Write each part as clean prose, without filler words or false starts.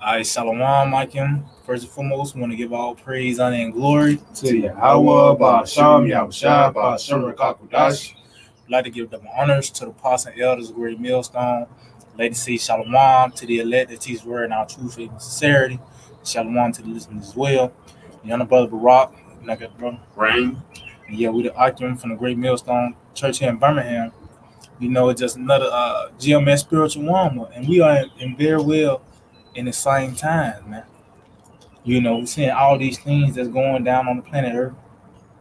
I Shalom, Micah. First and foremost, we want to give all praise, honor, and glory to Yahweh, Ba'Shem, Yahushua, Ba'Shem, Rakakudash. I'd like to give them honors to the apostles and elders of Great Millstone. I'd like to say Shalom to the elect that teach word in our true faith and sincerity. Shalom to the listeners as well. The younger brother Barak, brother Rain. And yeah, we the Akim from the Great Millstone Church here in Birmingham. You know, it's just another GMS spiritual warmup, and we are in very well in the same time, man. You know, we're seeing all these things that's going down on the planet Earth.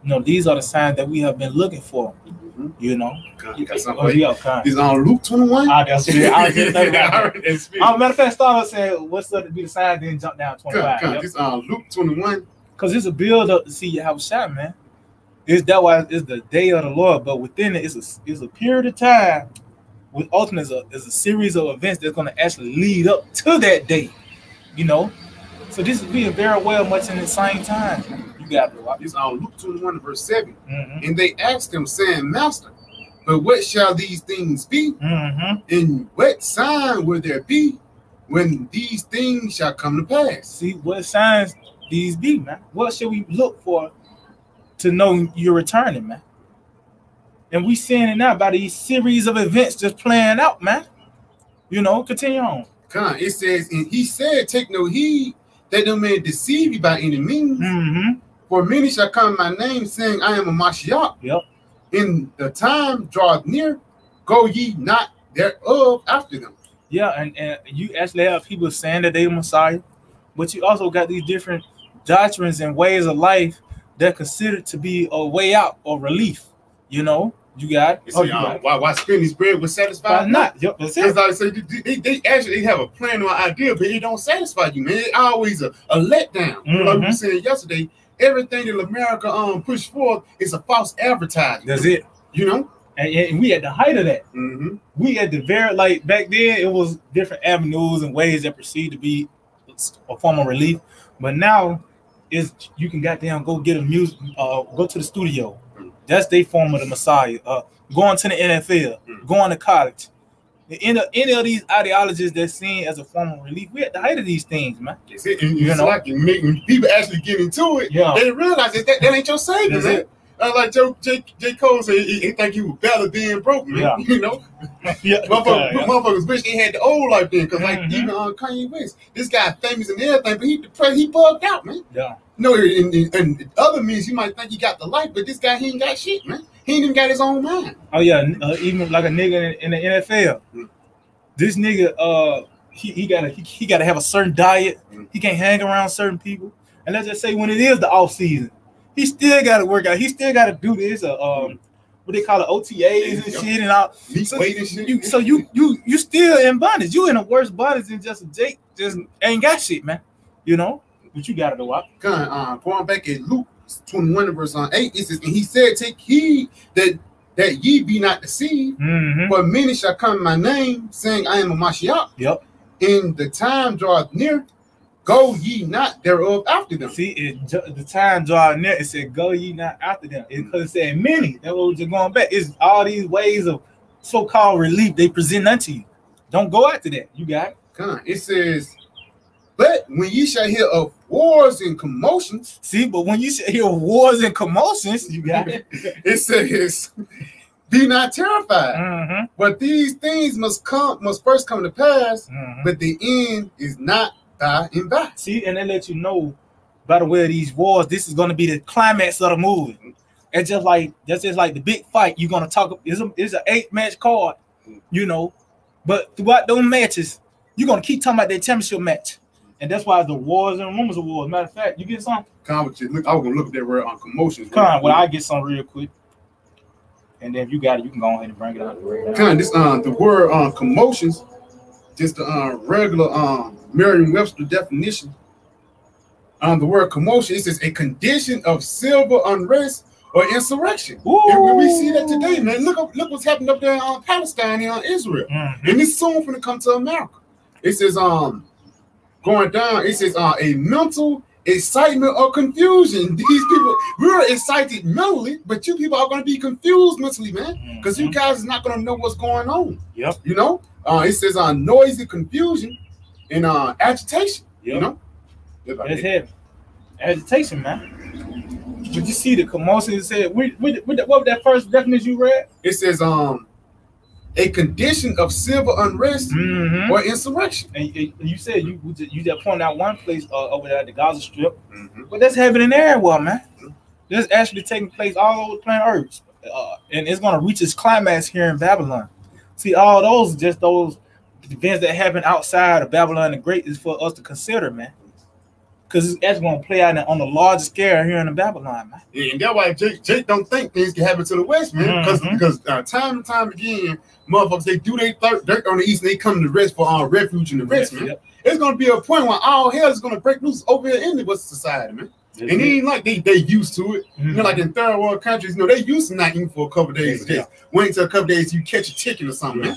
You know, these are the signs that we have been looking for. Mm-hmm. You know, It's on Luke 21. That's it. I just think that. Matter of fact, start saying what's up to be the sign, then jump down 25. Yep. It's on Luke 21. Because it's a build up to see you have a shot, man. That why it's the day of the Lord, but within it is a period of time. With ultimately is a series of events that's going to actually lead up to that day, you know. So this is being very well much in the same time. You got to watch. It's on Luke 21 verse 7. Mm-hmm. And they asked him, saying, Master, but what shall these things be? Mm-hmm. And what sign will there be when these things shall come to pass? See, what signs these be, man? What should we look for to know you're returning, man? And we seeing it now by these series of events just playing out, man. You know, continue on. It says, and he said, take no heed that no man deceive you by any means. Mm-hmm. For many shall come in my name, saying, I am a Mashiach. Yep. In the time draweth near, go ye not thereof after them. Yeah, and you actually have people saying that they're Messiah, but you also got these different doctrines and ways of life that are considered to be a way out or relief. You know, you got it. Why spend his bread was satisfied? Why not? Yep, that's it. Like they actually have a plan or idea, but it don't satisfy you, man. It's always a letdown. Mm-hmm. Like we were saying yesterday, everything that America push forth is a false advertising. That's it. You know? And we at the height of that. Mm-hmm. We at the very, like, back then, it was different avenues and ways that proceed to be a form of relief. But now, you can goddamn go get a music, go to the studio. That's their form of the Messiah. Going to the NFL, going to college. Any of these ideologies that's seen as a form of relief, we at the height of these things, man. It's like when people actually get into it, they realize that ain't your savior, man. Like J. Cole said, he think he was better than broke, man. Yeah. You know? Motherfuckers wish they had the old life then, because like even on Kanye West, this guy famous and everything, but he bugged out, man. Yeah. No, in other means you might think he got the life, but this guy, he ain't got shit, man. He ain't even got his own mind. Oh yeah, even like a nigga in the NFL, this nigga, he gotta have a certain diet. He can't hang around certain people. And let's just say when it is the off season, he still gotta work out. He still gotta do this. What they call it, OTAs and shit and all. Weight and shit. You still in bondage. You in a worse bondage than just a Jake. Just ain't got shit, man. You know. But you got it, what? Going back at Luke 21 verse 8, it says, and he said, take heed that ye be not deceived, for many shall come in my name, saying, I am a Mashiach. Yep. In the time draweth near, go ye not thereof after them. See, the time draweth near, it said, go ye not after them. Because it said many. That's what we're just going back. It's all these ways of so-called relief they present unto you. Don't go after that. You got it. It says, but when ye shall hear of wars and commotions. See, but when you shall hear of wars and commotions, you got it. It says, be not terrified. But these things must first come to pass, but the end is not by and by. See, and they let you know, by the way of these wars, this is going to be the climax of the movie. It's just like the big fight. You're going to talk. It's an 8-match card, you know. But throughout those matches, you're going to keep talking about that championship match. And that's why the wars and rumors of wars. Matter of fact, you get some? I was going to look at that word on commotions. I get some real quick. And then if you got it, you can go ahead and bring it out. The word commotions, just the regular Merriam-Webster definition. The word commotion, it says a condition of civil unrest or insurrection. And we see that today, man. Look what's happening up there in Palestine and Israel. And it's soon going to come to America. It says going down, it says a mental excitement or confusion. These people, we're excited mentally, but you people are going to be confused mentally, man, because you guys is not going to know what's going on. Yep. You know, it says noisy confusion and agitation. You know? That's heavy. Agitation, man. But you see the commotion. It said, what was that first definition you read? It says, a condition of civil unrest or insurrection. And you said you just pointed out one place over there at the Gaza Strip, but that's happening everywhere, man. That's actually taking place all over planet Earth, and it's going to reach its climax here in Babylon. See, all those just those events that happen outside of Babylon the Great is for us to consider, man. Because it's actually going to play out on the largest scale here in Babylon, man. Yeah, and that's why Jake don't think things can happen to the West, man. Because time and time again, motherfuckers, they do their dirt on the East and they come to the West for refuge in the West, man. Yep. It's going to be a point when all hell is going to break loose over here in the West society, man. And it ain't like they used to it. You know, like in third world countries, you know, they used to not eat for a couple of days. Just wait until a couple of days you catch a chicken or something, man.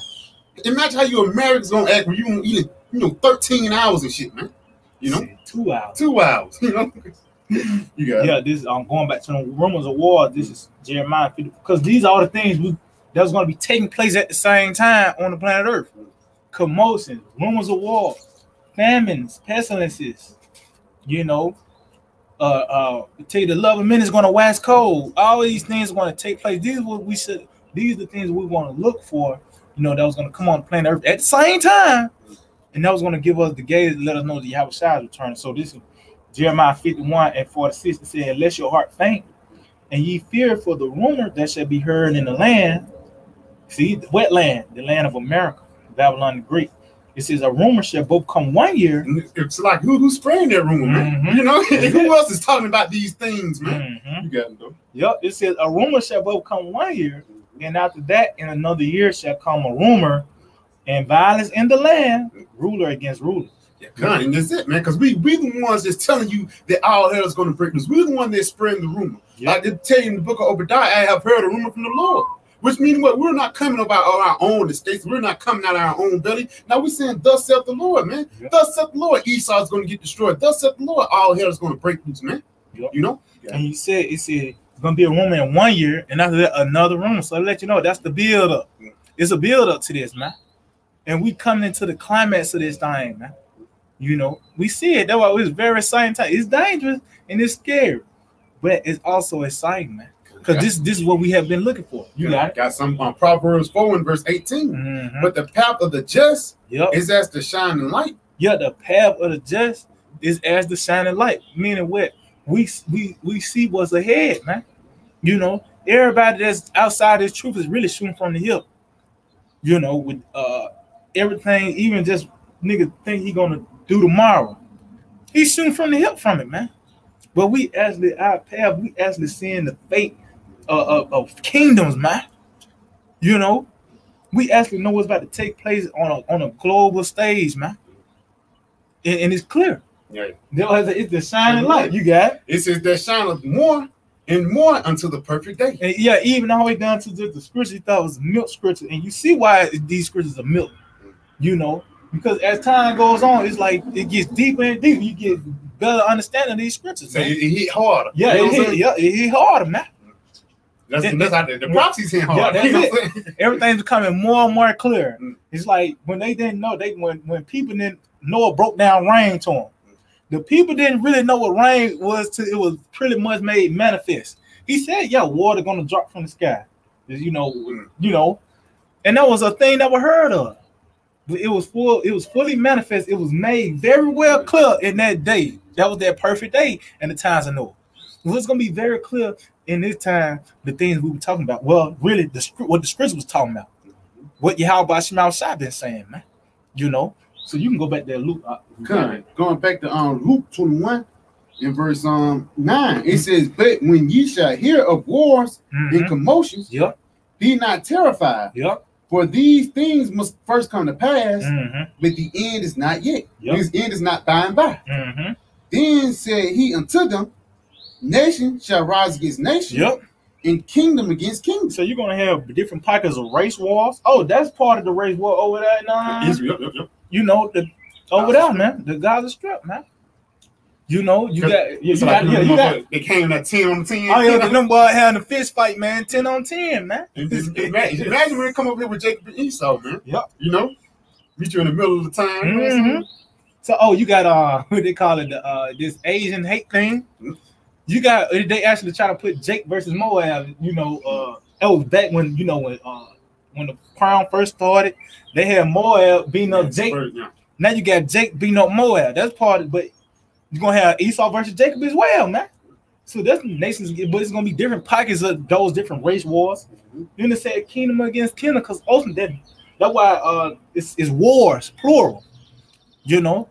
Imagine how you Americans going to act when you don't eat, 13 hours and shit, man. You know, 2 hours. 2 hours. You know, you got this. Going back to the rumors of war. This is Jeremiah 50, because these are all the things that was going to be taking place at the same time on the planet Earth. Commotion, rumors of war, famines, pestilences. You know, tell you the love of men is going to wax cold. All of these things are going to take place. These are what we should. These are the things we want to look for. You know, that was going to come on the planet Earth at the same time. And that was going to give us the gaze to let us know that Yahweh Shai is returning. So this is Jeremiah 51 and 46. It said, "Unless your heart faint, and ye fear for the rumor that shall be heard in the land." See, the wet land, the land of America, Babylon the Great. It says, "A rumor shall both come 1 year." It's like who's spreading that rumor, man? You know, who else is talking about these things, man? You got it, though. Yep. It says, "A rumor shall both come 1 year, and after that, in another year shall come a rumor, and violence in the land, ruler against ruler." Yeah, and that's it, man. Because we the ones that's telling you that all hell is going to break loose. We're the one that's spreading the rumor. Like they tell you in the book of Obadiah, I have heard a rumor from the Lord. Which means what? We're not coming about our own estates. We're not coming out of our own belly. Now we're saying, "Thus saith the Lord," man. Thus saith the Lord, Esau is going to get destroyed. Thus saith the Lord, all hell is going to break loose, man. You know? And it said it's going to be a rumor in 1 year, and after that, another rumor. So I let you know that's the build up. It's a build up to this, man. And we coming into the climax of this thing, man. You know, we see it. That's why it's very exciting time. It's dangerous and it's scary, but it's also exciting, man. Because this is what we have been looking for. You got some Proverbs 4 and verse 18. But the path of the just is as the shining light. Yeah, the path of the just is as the shining light. Meaning what? We see what's ahead, man. You know, everybody that's outside this truth is really shooting from the hip. You know, with everything, even just nigga think he gonna do tomorrow. He's shooting from the hip from it, man. But we actually, our path, we actually seeing the fate of kingdoms, man. You know, we actually know what's about to take place on a global stage, man. And it's clear. Yeah. It's the shining light. You got it. It says that shineth more and more until the perfect day. And yeah, even all the way down to the scripture you thought was milk scripture. And you see why these scriptures are milk, you know, because as time goes on, it's like it gets deeper and deeper. You get better understanding of these scriptures. So it hit harder. Yeah, it hit harder, man. That's how the prophecies hit harder. Yeah, that's it. Everything's becoming more and more clear. It's like when they didn't know, when people didn't know, it broke down rain to them. The people didn't really know what rain was till it was pretty much made manifest. He said, "Yeah, water gonna drop from the sky," you know, and that was a thing that was heard of. But it was fully manifest. It was made very well clear in that day. That was that perfect day in the times of Noah. It was gonna be very clear in this time the things we were talking about. Well, really, what the scripture was talking about, what Yahweh Shema Shai been saying, man. You know. So you can go back there, Luke. Going back to Luke 21 in verse 9, it says, "But when ye shall hear of wars and commotions, be not terrified. For these things must first come to pass, but the end is not yet. His end is not by and by. Then said he unto them, Nation shall rise against nation, and kingdom against kingdom." So you're gonna have different pockets of race wars. Oh, that's part of the race war over there now. You know, over there, man, the Gaza Strip, man. You know, you got. They came at 10 on 10. Oh yeah, them boys having a fist fight, man. 10 on 10, man. Imagine when they come up here with Jacob and Esau, man. You know, meet you in the middle of the time. You know So you got what they call it, this Asian hate thing. You got they actually try to put Jake versus Moab. You know, that was back when when the crown first started, they had Moab beating up Jake. Now you got Jake beating up Moab. That's part of it, but you're gonna have Esau versus Jacob as well, man. So that's nations, but it's gonna be different pockets of those different race wars. Then they said kingdom against kingdom, because ultimately that's why it's wars, plural. You know,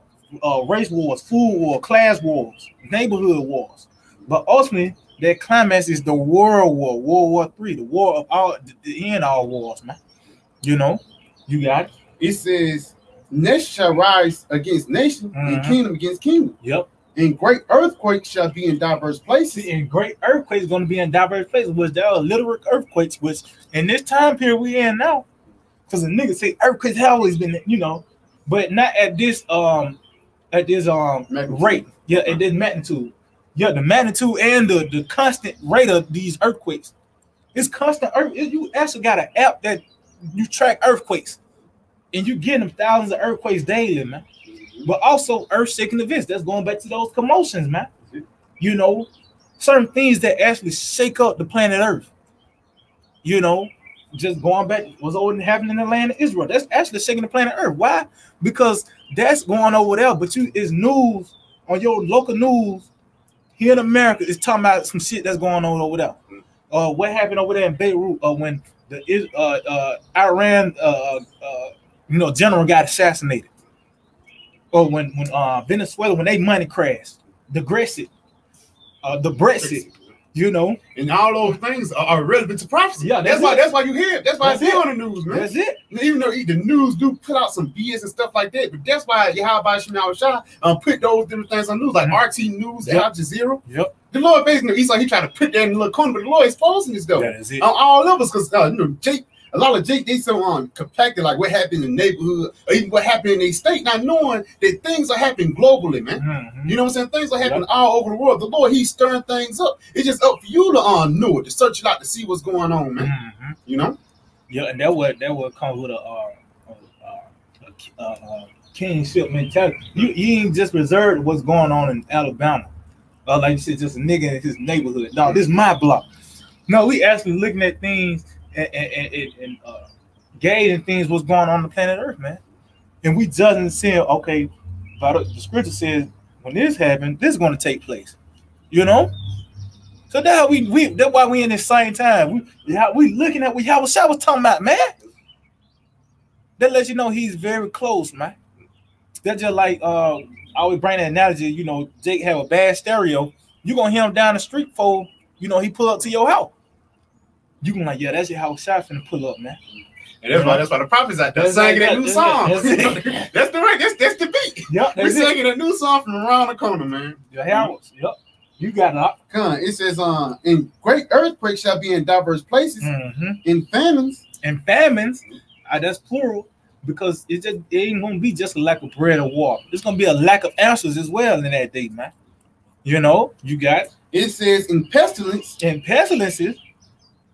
race wars, food war, class wars, neighborhood wars. But ultimately, that climax is the world war, World War III, the war of all, the end all wars, man. You know, you got it. It says, nation shall rise against nation, and kingdom against kingdom. Yep. And great earthquakes shall be in diverse places. And great earthquakes going to be in diverse places, which there are literal earthquakes, which in this time period we in now, because the niggas say earthquakes have always been, you know, but not at this rate. Yeah, at this magnitude. Yeah, the magnitude and the constant rate of these earthquakes. It's constant you actually got an app that you track earthquakes, and you get them thousands of earthquakes daily, man. But also earth-shaking events. That's going back to those commotions, man. You know, certain things that actually shake up the planet Earth. You know, just going back, what's happening in the land of Israel. That's actually shaking the planet Earth. Why? Because that's going over there, but it's news on your local news here in America is talking about some shit that's going on over there. What happened over there in Beirut when the Iran general got assassinated? Or when Venezuela, when they money crashed, the Brexit, you know, and all those things are relevant to prophecy. Yeah, that's why you hear it. That's why it's here on the news, man. That's it. Even though the news do put out some BS and stuff like that, but that's why Yahweh Shema Shah put those different things on news, like RT News, Al Jazeera. Yep. The Lord basically, he tried to put that in a little corner, but the Lord is exposing this though. That is it. On all levels, because Jake. A lot of Jake, they so compacted, like what happened in the neighborhood, or even what happened in their state, not knowing that things are happening globally, man. You know what I'm saying? Things are happening all over the world. The Lord, He's stirring things up. It's just up for you to know it, to search it out, to see what's going on, man. You know? Yeah, and that would come with a kingship mentality. You ain't just reserved what's going on in Alabama. Like you said, just a nigga in his neighborhood. No, this is my block. No, we actually looking at things and gauging things what's going on the planet Earth, man. And we judging saying, okay, the scripture says when this happened, this is going to take place. You know? So that's how that's why we in this same time. We looking at what Yahweh was talking about, man. That lets you know he's very close, man. That's just like I always bring that analogy, you know, Jake have a bad stereo, you're gonna hear him down the street for, you know, he pull up to your house. You can like, yeah, that's your house shot finna pull up, man. And that's why the prophets out there singing that new song. That's the beat. Yep, we're singing a new song from around the corner, man. Your house. Yep. You got it. It says, "In great earthquakes shall be in diverse places, in famines." And famines, that's plural, because it ain't gonna be just a lack of bread or water. It's gonna be a lack of answers as well in that day, man. You know, you got it. It says in pestilence. And pestilences.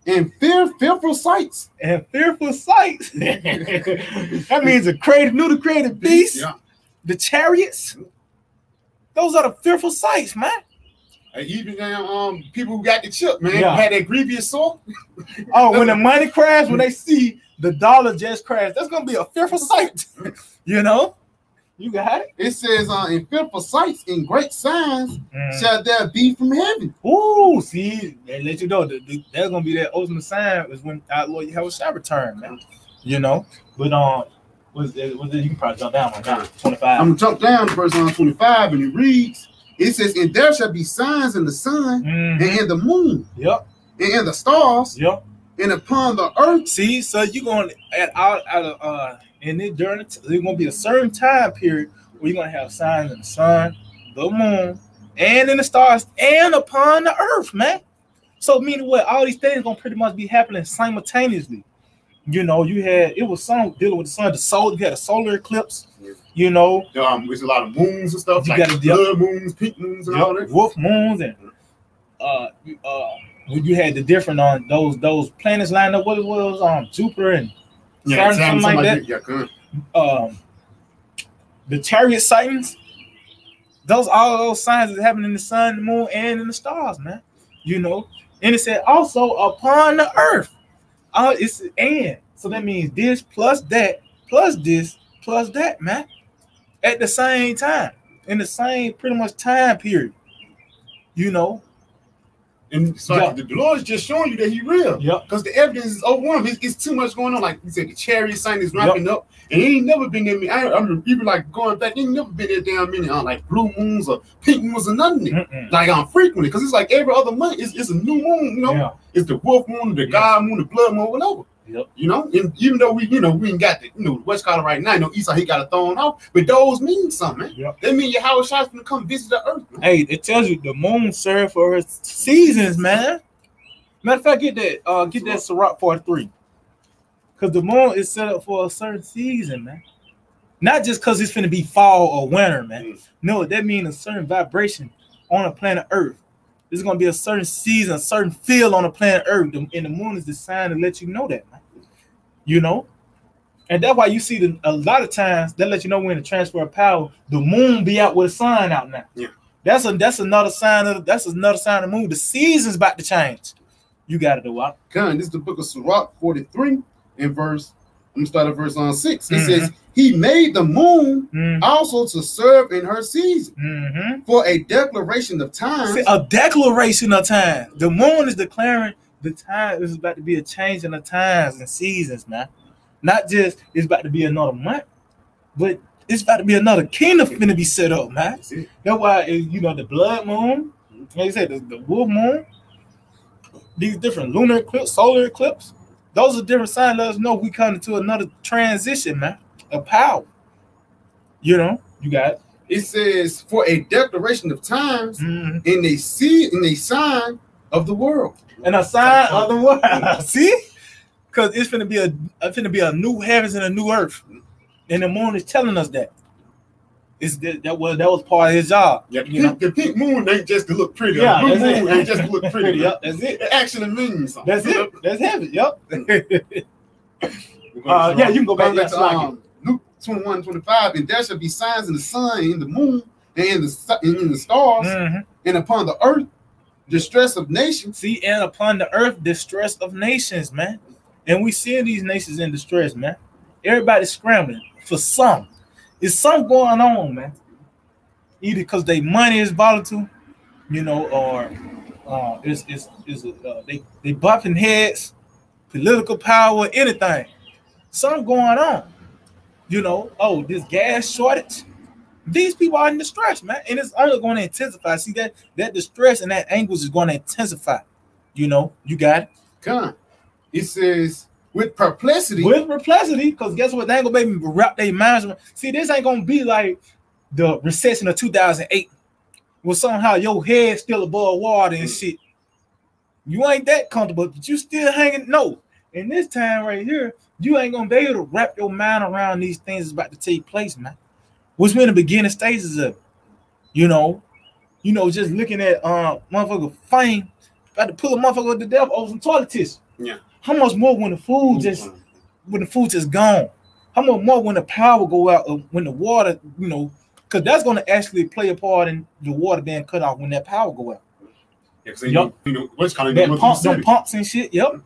And fearful sights. And fearful sights. That means the newly created beast, the chariots. Those are the fearful sights, man. Even people who got the chip, man, had that grievous sore. When the money crashed, when they see the dollar just crash, that's gonna be a fearful sight. You know, you got it. It says, "In fearful sights, in great signs, shall there be from heaven." Ooh, see, they let you know there's gonna be that ultimate sign is when our Lord Yahweh shall return, man. You know, but was it? You can probably jump down one now. 25. I'm gonna jump down to verse 25, and it reads. It says, "And there shall be signs in the sun, and in the moon, and in the stars, and upon the earth." See, so you're going and then there's gonna be a certain time period where you're gonna have signs in the sun, the moon, and in the stars, and upon the earth, man. So meaning what? All these things gonna pretty much be happening simultaneously. You know, it was some dealing with the sun, the solar. You had a solar eclipse. You know, there's a lot of moons and stuff. You got blood moons, pink moons, and all that. Wolf moons, and when you had the different those planets lined up, what it was Jupiter and Saturn, something like that. the chariot sightings, all those signs that happen in the sun, the moon, and in the stars, man. You know, and it said also upon the earth. It's and so that means this plus that plus this plus that, man, at the same time, in the same pretty much time period. You know. And so the Lord is just showing you that He real. Because the evidence is overwhelming. It's too much going on. Like you said, the chariot sign is ramping up. And he ain't never been there. I remember people like going back, he ain't never been there damn many like blue moons or pink moons or nothing. Like frequently. Because it's like every other month it's a new moon, you know. It's the wolf moon, the God moon, the blood moon, whatever. You know, and even though we ain't got the West Colorado right now, you know, Esau he got it thrown off, but those mean something, man. They mean Yahweh Shai's gonna come visit the earth, man. Hey, it tells you the moon serves for her seasons, man. Matter of fact, get that Sirach 43. Because the moon is set up for a certain season, man. Not just because it's finna be fall or winter, man. No, that means a certain vibration on the planet Earth. There's gonna be a certain season, a certain feel on the planet Earth, and the moon is designed to let you know that, man. You know, and that's why you see a lot of times that let you know when the transfer of power, the moon be out with a sign out now. That's another sign of the moon. The season's about to change. You got to do what? This is the book of Sirach 43 and verse. I'm gonna start at verse 6. It says, He made the moon also to serve in her season for a declaration of time. A declaration of time. The moon is declaring the time. It's about to be a change in the times and seasons, man. Not just it's about to be another month, but it's about to be another kingdom going to be set up, man. That's why the blood moon, like you said, the wolf moon, these different lunar eclipse, solar eclipse. Those are different signs. Let us know we come into another transition, man, of power. You know, you got it. It says for a declaration of times in a sign of the world. And a sign of the world. See? Because it's finna be a new heavens and a new earth. And the moon is telling us that. That was part of his job. The pink moon ain't just to look pretty. The blue moon ain't just to look pretty. That's it. It actually means something. That's it. That's heavy. You can go back to Luke 21:25. And there shall be signs in the sun, in the moon, and in the stars, and upon the earth, distress of nations. See, and upon the earth, distress of nations, man. And we see these nations in distress, man. Everybody's scrambling for some. There's something going on, man. Either because their money is volatile, or they bumping heads, political power, anything. Something going on. This gas shortage. These people are in distress, man, and it's only going to intensify. See that distress and that anguish is going to intensify. You got it. Come. It says with perplexity, because guess what? They ain't gonna make me wrap their minds around. See, this ain't gonna be like the recession of 2008, where somehow your head's still above water and shit. You ain't that comfortable, but you still hanging. No, in this time right here, you ain't gonna be able to wrap your mind around these things that's about to take place, man. What's in the beginning stages of it? Just looking at motherfucker fame, about to pull a motherfucker to death over some toilet tissue. How much more when the food just gone? How much more when the power go out, when the water, because that's going to actually play a part in the water being cut off when that power go out. What's kind of them pumps and shit. Yep.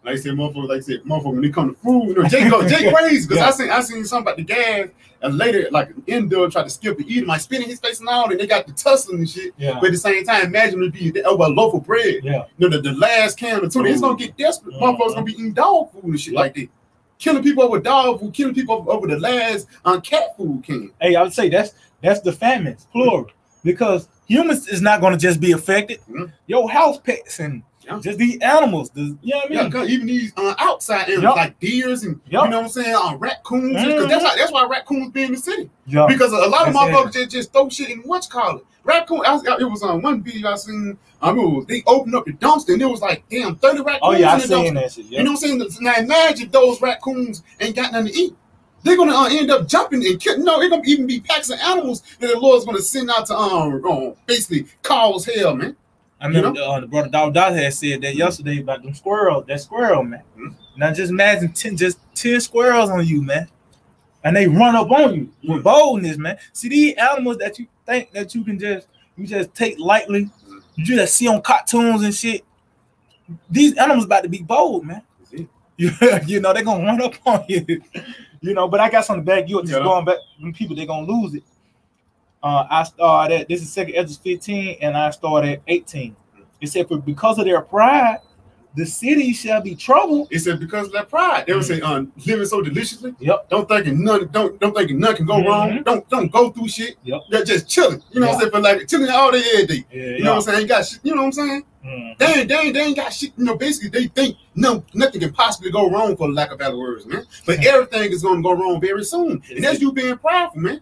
Like I said, motherfucker, when it come to food, Jay crazy because I seen something about the gas, and later, like an indoor tried to skip and eat him, like spitting his face and all, and they got the tussling and shit. But at the same time, imagine it be over a loaf of bread. The last can of tuna, it's gonna get desperate. Motherfuckers gonna be eating dog food and shit like that. Killing people over dog food, killing people over the last cat food can. Hey, I would say that's the famines, plural, because humans is not gonna just be affected. Your house pets and just these animals, you know what I mean? Even these outside animals like deers and you know what I'm saying, raccoons. Because that's why raccoons be in the city. Because a lot of motherfuckers just throw shit in raccoon. It was on one video I seen. They opened up the dumpster and it was like damn 30 raccoons. I seen that shit. You know what I'm saying? Now imagine if those raccoons ain't got nothing to eat. They're gonna end up jumping and killing. No, it's gonna even be packs of animals that the Lord's gonna send out to basically cause hell, man. I remember the brother Dawg had said that yesterday about them squirrels. That squirrel, man. Now just imagine 10 squirrels on you, man. and they run up on you with boldness, man. See these animals that you think that you just take lightly, you just see on cartoons and shit. These animals about to be bold, man. You know they're gonna run up on you. You know, but I got something back. You're just going back. When people they're gonna lose it. I started. This is 2 Ezra 15, and I started at 18. It said, "For because of their pride, the city shall be troubled." It said because of their pride. They would say, living so deliciously. Yep. Don't thinking nothing can go wrong. Don't go through shit. Yep. They're just chilling. You know what I'm saying? But like chilling all day every day. You know what I'm saying? Ain't got shit. You know what I'm saying? They ain't got shit. You know, basically they think nothing can possibly go wrong, for lack of better words, man. But everything is gonna go wrong very soon. And that's you being prideful, man.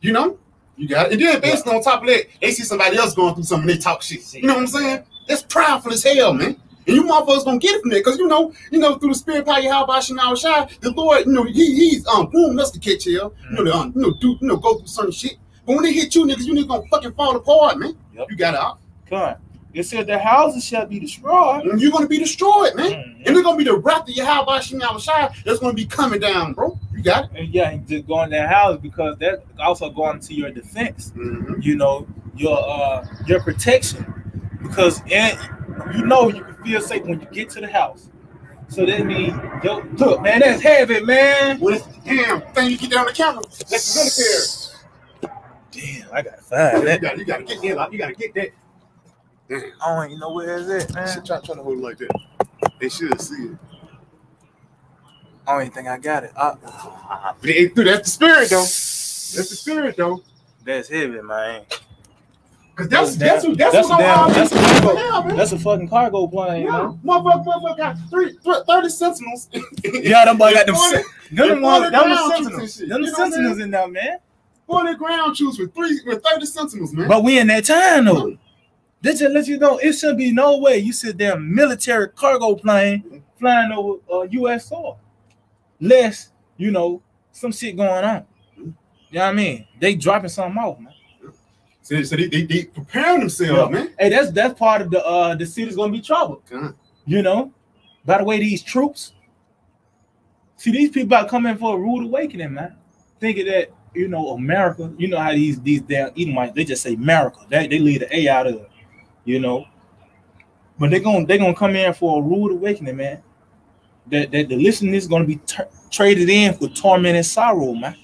You know? You got it. And then basically on top of that, they see somebody else going through something, they talk shit. You know what I'm saying? That's prideful as hell, man. And you motherfuckers gonna get it from there, because you know through the spirit power, how about Shema Shai, the Lord, he's grooming us to catch hell, go through certain shit. But when they hit you niggas, you niggas gonna fucking fall apart, man. Yep. You got it out. Come on. It said their houses shall be destroyed. And you're gonna be destroyed, man. And they're gonna be the wrath of Yahweh Shema Shai that's gonna be coming down, bro. You got it. And yeah, just going to their house, because that's also going to your defense. You know, your protection, because you can feel safe when you get to the house. So that means, look, man, that's heavy, man. Damn, thing you get down the camera. That's the military. Damn, I got 5. You gotta get that. You gotta get that. Damn. I don't even know where is it, man. Try to hold it like that. They should see it. I don't even think I got it. That's the spirit, though. That's the spirit, though. That's heavy, man. Cause that's a fucking cargo plane, man. Motherfucker got 30 sentinels. Yeah, them boy got them sentinels. Them sentinels in there, man. 40 ground troops with 30 sentinels, man. But we in that time though. They just let you know it should be no way you sit there military cargo plane flying over U.S. soil. Less, some shit going on. You know what I mean? They dropping something off, man. So they preparing themselves, man. Hey, that's part of the city's gonna be troubled. By the way, these troops. See, these people are coming for a rude awakening, man. Thinking that America. You know how these damn Edomites, they just say America. They leave the A out of it, But they're gonna come in for a rude awakening, man. That the listening is gonna be traded in for torment and sorrow, man.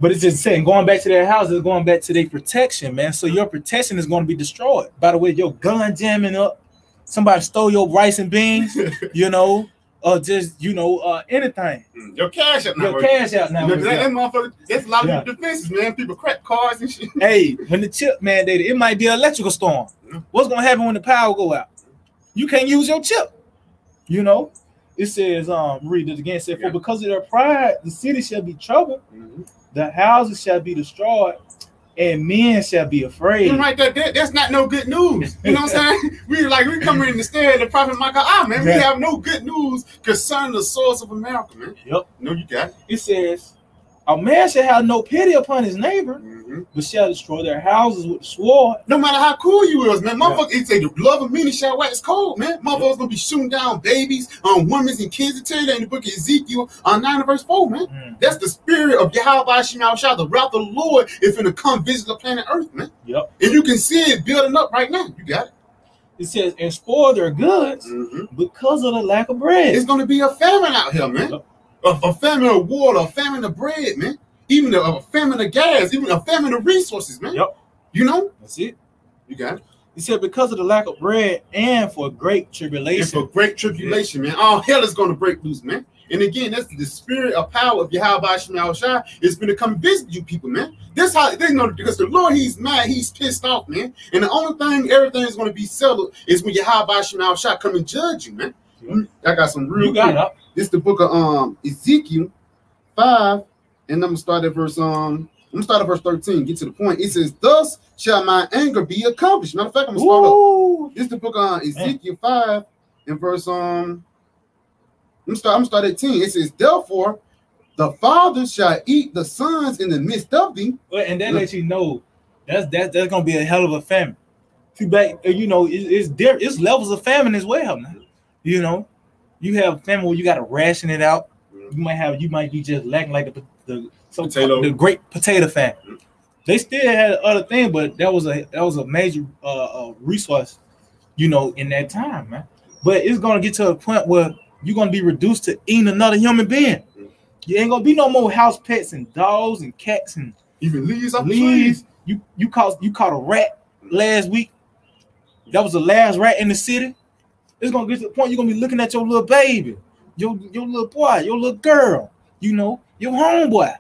But it's just saying, going back to their houses, going back to their protection, man. So your protection is going to be destroyed. By the way, your gun jamming up, somebody stole your rice and beans, or just, anything. Your cash out now. Your cash out now. That motherfucker, that's a lot of defenses, man. People crack cars and shit. Hey, when the chip mandated, it might be an electrical storm. What's going to happen when the power go out? You can't use your chip. It says, read it again. It said, for because of their pride, the city shall be troubled. The houses shall be destroyed, and men shall be afraid. Right, that's not no good news. You know what I'm saying? We come in the stand, the prophet Michael, man, we have no good news concerning the source of America, man. Yep. No, you got it. It says, a man shall have no pity upon his neighbor, but shall destroy their houses with the sword. No matter how cool you is, man. Motherfucker, it say the love of many shall wax cold, man. Motherfuckers gonna be shooting down babies, women and kids. It tell you that in the book of Ezekiel, 9 verse 4, man. That's the spirit of Yahweh Shema Shai. The wrath of the Lord is gonna come visit the planet Earth, man. Yep. And you can see it building up right now. You got it. It says, and spoil their goods because of the lack of bread. It's gonna be a famine out here, man. Yep. A famine of water, a famine of bread, man. Even a famine of gas, even a famine of resources, man. Yep. That's it. You got it. He said, because of the lack of bread and for great tribulation. And for great tribulation, man. All hell is going to break loose, man. And again, that's the spirit of power of Yahweh Shema Shai is going to come visit you people, man. That's how they know, because the Lord, he's mad, he's pissed off, man. And the only thing, everything is going to be settled is when Yahweh Shema Shai come and judge you, man. I got some real. You got it. This is the book of Ezekiel 5. And I'm gonna start at verse 13. Get to the point. It says, "Thus shall my anger be accomplished." Matter of fact, I'm gonna start up. This is the book of Ezekiel 5 and verse I'm gonna start at 10. It says, "Therefore, the fathers shall eat the sons in the midst of thee." And that lets you know that's gonna be a hell of a famine. See, back it's levels of famine as well, man. You have famine where you gotta ration it out. You might be just lacking like Potato. the great potato fat. They still had other thing, but that was a major resource, you know, in that time, man. But it's gonna get to a point where you're gonna be reduced to eating another human being. You ain't gonna be no more house pets and dogs and cats and even leaves off the trees. You caught a rat last week. That was the last rat in the city. It's gonna get to the point you're gonna be looking at your little baby, your little boy, your little girl, you know, your homeboy.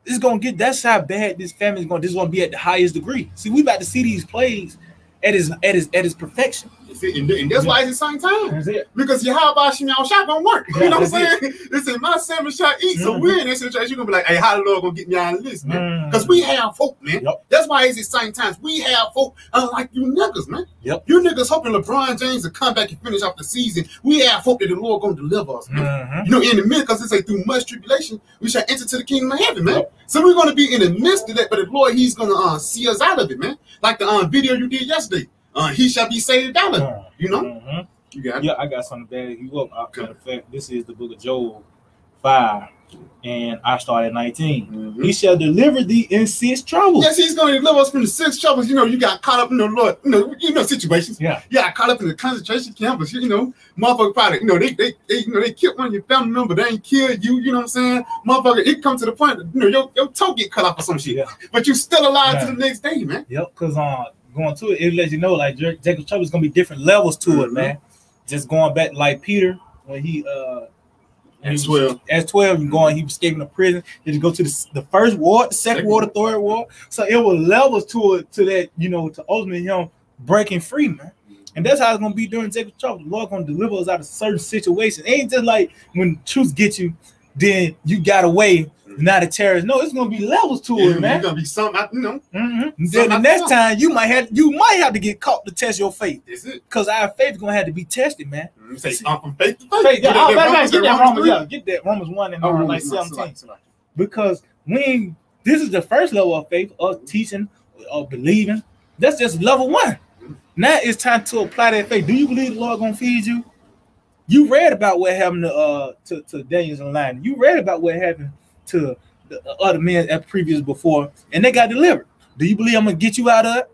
It's gonna get, that's how bad this family is going. This is gonna be at the highest degree. See, we about to see these plays at his perfection. And that's why it's the same time. That's it. Because your how about y'all shot don't work. Yeah, you know what I'm saying? They say my 7 shot eat. So we're in this situation. You're gonna be like, hey, how the Lord gonna get me out of this, man? Because we have hope, man. Yep. That's why it's the same times. We have hope, unlike you niggas, man. Yep. You niggas hoping LeBron James to come back and finish off the season. We have hope that the Lord gonna deliver us, man. You know, in the midst, because it's like through much tribulation, we shall enter to the kingdom of heaven, man. Yep. So we're gonna be in the midst of that, but the Lord, He's gonna see us out of it, man. Like the video you did yesterday. He shall be saved out of it. You know? You got it? Yeah, I got something bad. You up. Matter of fact, this is the book of Job 5, and I started at 19. He shall deliver thee in 6 troubles. Yes, He's going to deliver us from the 6 troubles. You know, you got caught up in the Lord, you know situations. Yeah. You got caught up in the concentration camps. You know, motherfucker probably, they killed one of your family members, they ain't killed you. You know what I'm saying? Motherfucker, it come to the point that, your toe get cut off or some shit. Yeah. But you still alive to the next day, man. Yep, because going to it lets you know, like, Jacob's trouble is gonna be different levels to it, man. Just going back like Peter when he at 12, he was escaping the prison. He just go to the first ward, the second ward, the third ward. So it was levels to it, to that, to ultimately him breaking free, man. And that's how it's gonna be during Jacob's trouble. The Lord gonna deliver us out of certain situations. It ain't just like when truth gets you, then you got away. Not a terrorist. No, it's gonna be levels to it, man. It's gonna be something, Then the next time you might have to get caught to test your faith. Is it? Because our faith is gonna have to be tested, man. Say from faith to faith. Get that Romans 1 and like 17. Because when this is the first level of faith, of teaching, of believing, that's just level 1. Now it's time to apply that faith. Do you believe the Lord gonna feed you? You read about what happened to Daniel's line. You read about what happened to the other men at previous before, and they got delivered. Do you believe I'm gonna get you out of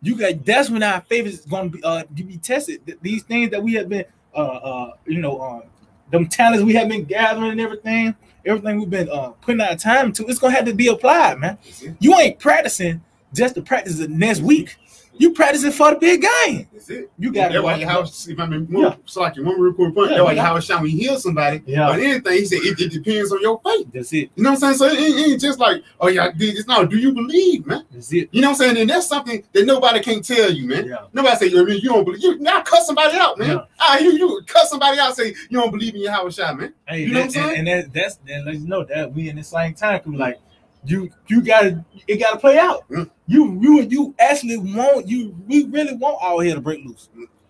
it? That's when our faith is gonna be tested. These things that we have been, them talents we have been gathering and everything we've been putting our time into, it's gonna have to be applied, man. You ain't practicing just to practice the next week. You practicing for the big game. That's it. You got it. That's house. If I mean, so like one real quick point. That's why how it's when you heal somebody. But anything, he said it depends on your faith. That's it. You know what I'm saying? So it ain't just like, oh yeah, I did this. No, do you believe, man? That's it. You know what I'm saying? And that's something that nobody can tell you, man. Nobody say, you don't believe. You now cut somebody out, man. You cut somebody out, say you don't believe in your house shot, man. Hey, you know what I'm saying? And that lets you know that we in the same time. Like you gotta play out. You actually we really want our head to break loose.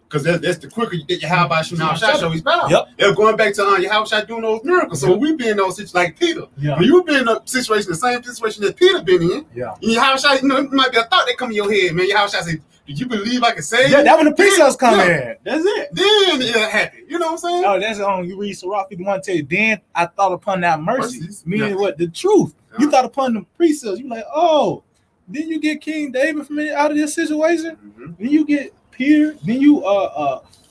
Because that's the quicker you get your how about you now shot show his power. Yep. They're going back to your house shot doing those miracles. So we be in those situations like Peter. When you been in a situation, the same situation that Peter been in. In your house shot, it might be a thought that come in your head, man. Your house shot say, do you believe I can save you? That when the precepts come in. That's it. Then it'll happen. You know what I'm saying? Oh, that's on you read Sirach 51 tell you, then I thought upon that mercy. Meaning what? The truth. You thought upon the precepts. You like, oh, then you get King David from out of this situation. Then you get Peter. Then you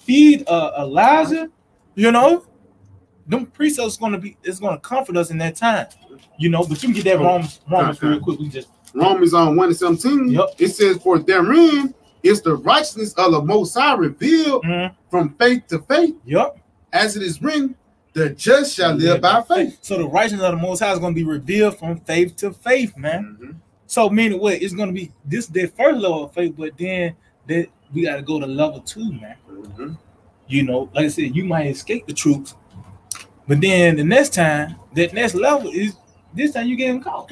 feed Elijah. Them precepts it's gonna comfort us in that time. But you can get that Romans real quick. We just Romans 1:17. It says, for therein is the righteousness of the Most High revealed from faith to faith. As it is written, the just shall live by faith. So the righteousness of the Most High is going to be revealed from faith to faith, man. So meaning what? It's going to be the first level of faith, but then we got to go to level 2, man. Like I said, you might escape the truth, but then the next time, that next level is this time you getting caught.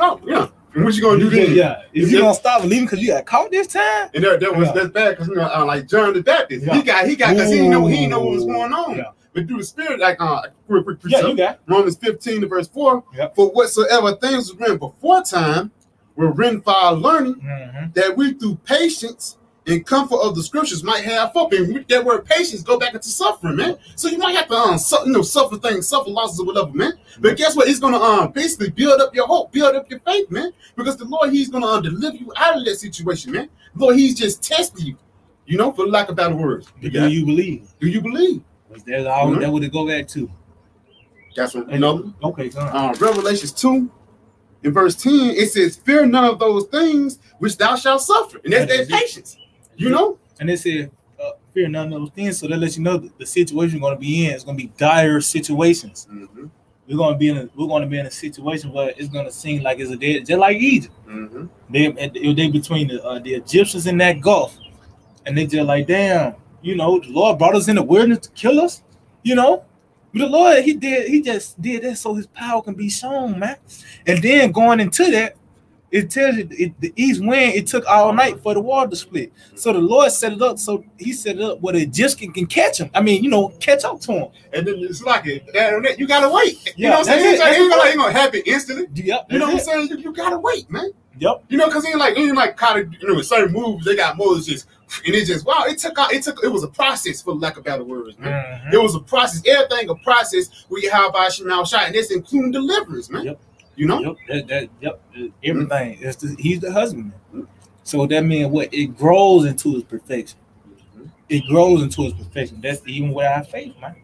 And what you gonna do then? Is you gonna stop believing because you got caught this time? And that's bad because like John the Baptist, he got because he didn't know what was going on. But through the Spirit, like you got Romans 15:4. For whatsoever things was written before time were written for our learning, that we through patience and comfort of the scriptures might have hope. And with that word patience, go back into suffering, man. So you might have to suffer things, suffer losses or whatever, man. But guess what? It's gonna basically build up your hope, build up your faith, man. Because the Lord, He's gonna deliver you out of that situation, man. The Lord, He's just testing you, you know, for lack of better words. Do you believe? Do you believe? That's all. That would it go back to. That's what you know. Okay, Revelations 2 in verse 10, it says, "Fear none of those things which thou shalt suffer," and that's that patience, you know. And it said, "Fear none of those things." So that lets you know the situation you're going to be in is going to be dire situations. We're going to be in a situation where it's going to seem like it's a dead, just like Egypt. They between the Egyptians in that Gulf, and they just like, damn, you know, the Lord brought us in the wilderness to kill us, you know. But the Lord, he just did that so His power can be shown, man. And then going into that, it tells you the east wind, it took all night for the water to split. So the Lord set it up, so He set it up where the Egyptian can catch him. I mean, you know, catch up to him. And then it's like you gotta wait. You know what I'm saying? It ain't gonna happen instantly. Yep, you know what I'm saying? You gotta wait, man. Yep. You know, because ain't like kind of, you know, certain moves they got Moses just, and it just it was a process, for lack of better words, man. It was a process. Everything a process where you have by Shemal Shai, and that's including deliverance, man. Yep. You know? Everything. He's the husbandman. So that means what? It grows into its perfection. It grows into its perfection. That's even with our faith, man.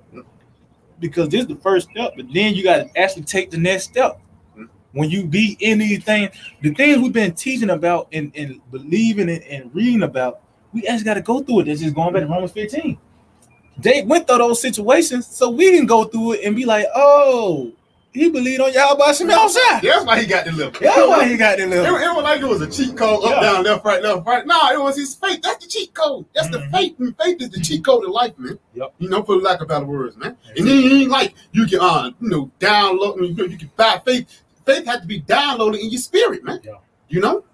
Because this is the first step, but then you got to actually take the next step. When you be in these things, the things we've been teaching about and believing and reading about, we actually got to go through it. That's just going back to Romans 15. They went through those situations, so we can go through it and be like, oh, he believed on Yahweh Shemal Shai. That's why he got the little. That's why he got the little. It was like it was a cheat code, up, down, left, right. No, it was his faith. That's the cheat code. That's the faith. And faith is the cheat code of life, man. You know, for lack of better words, man. And then it ain't like you can, download. You can buy faith. Faith has to be downloaded in your spirit, man. You know.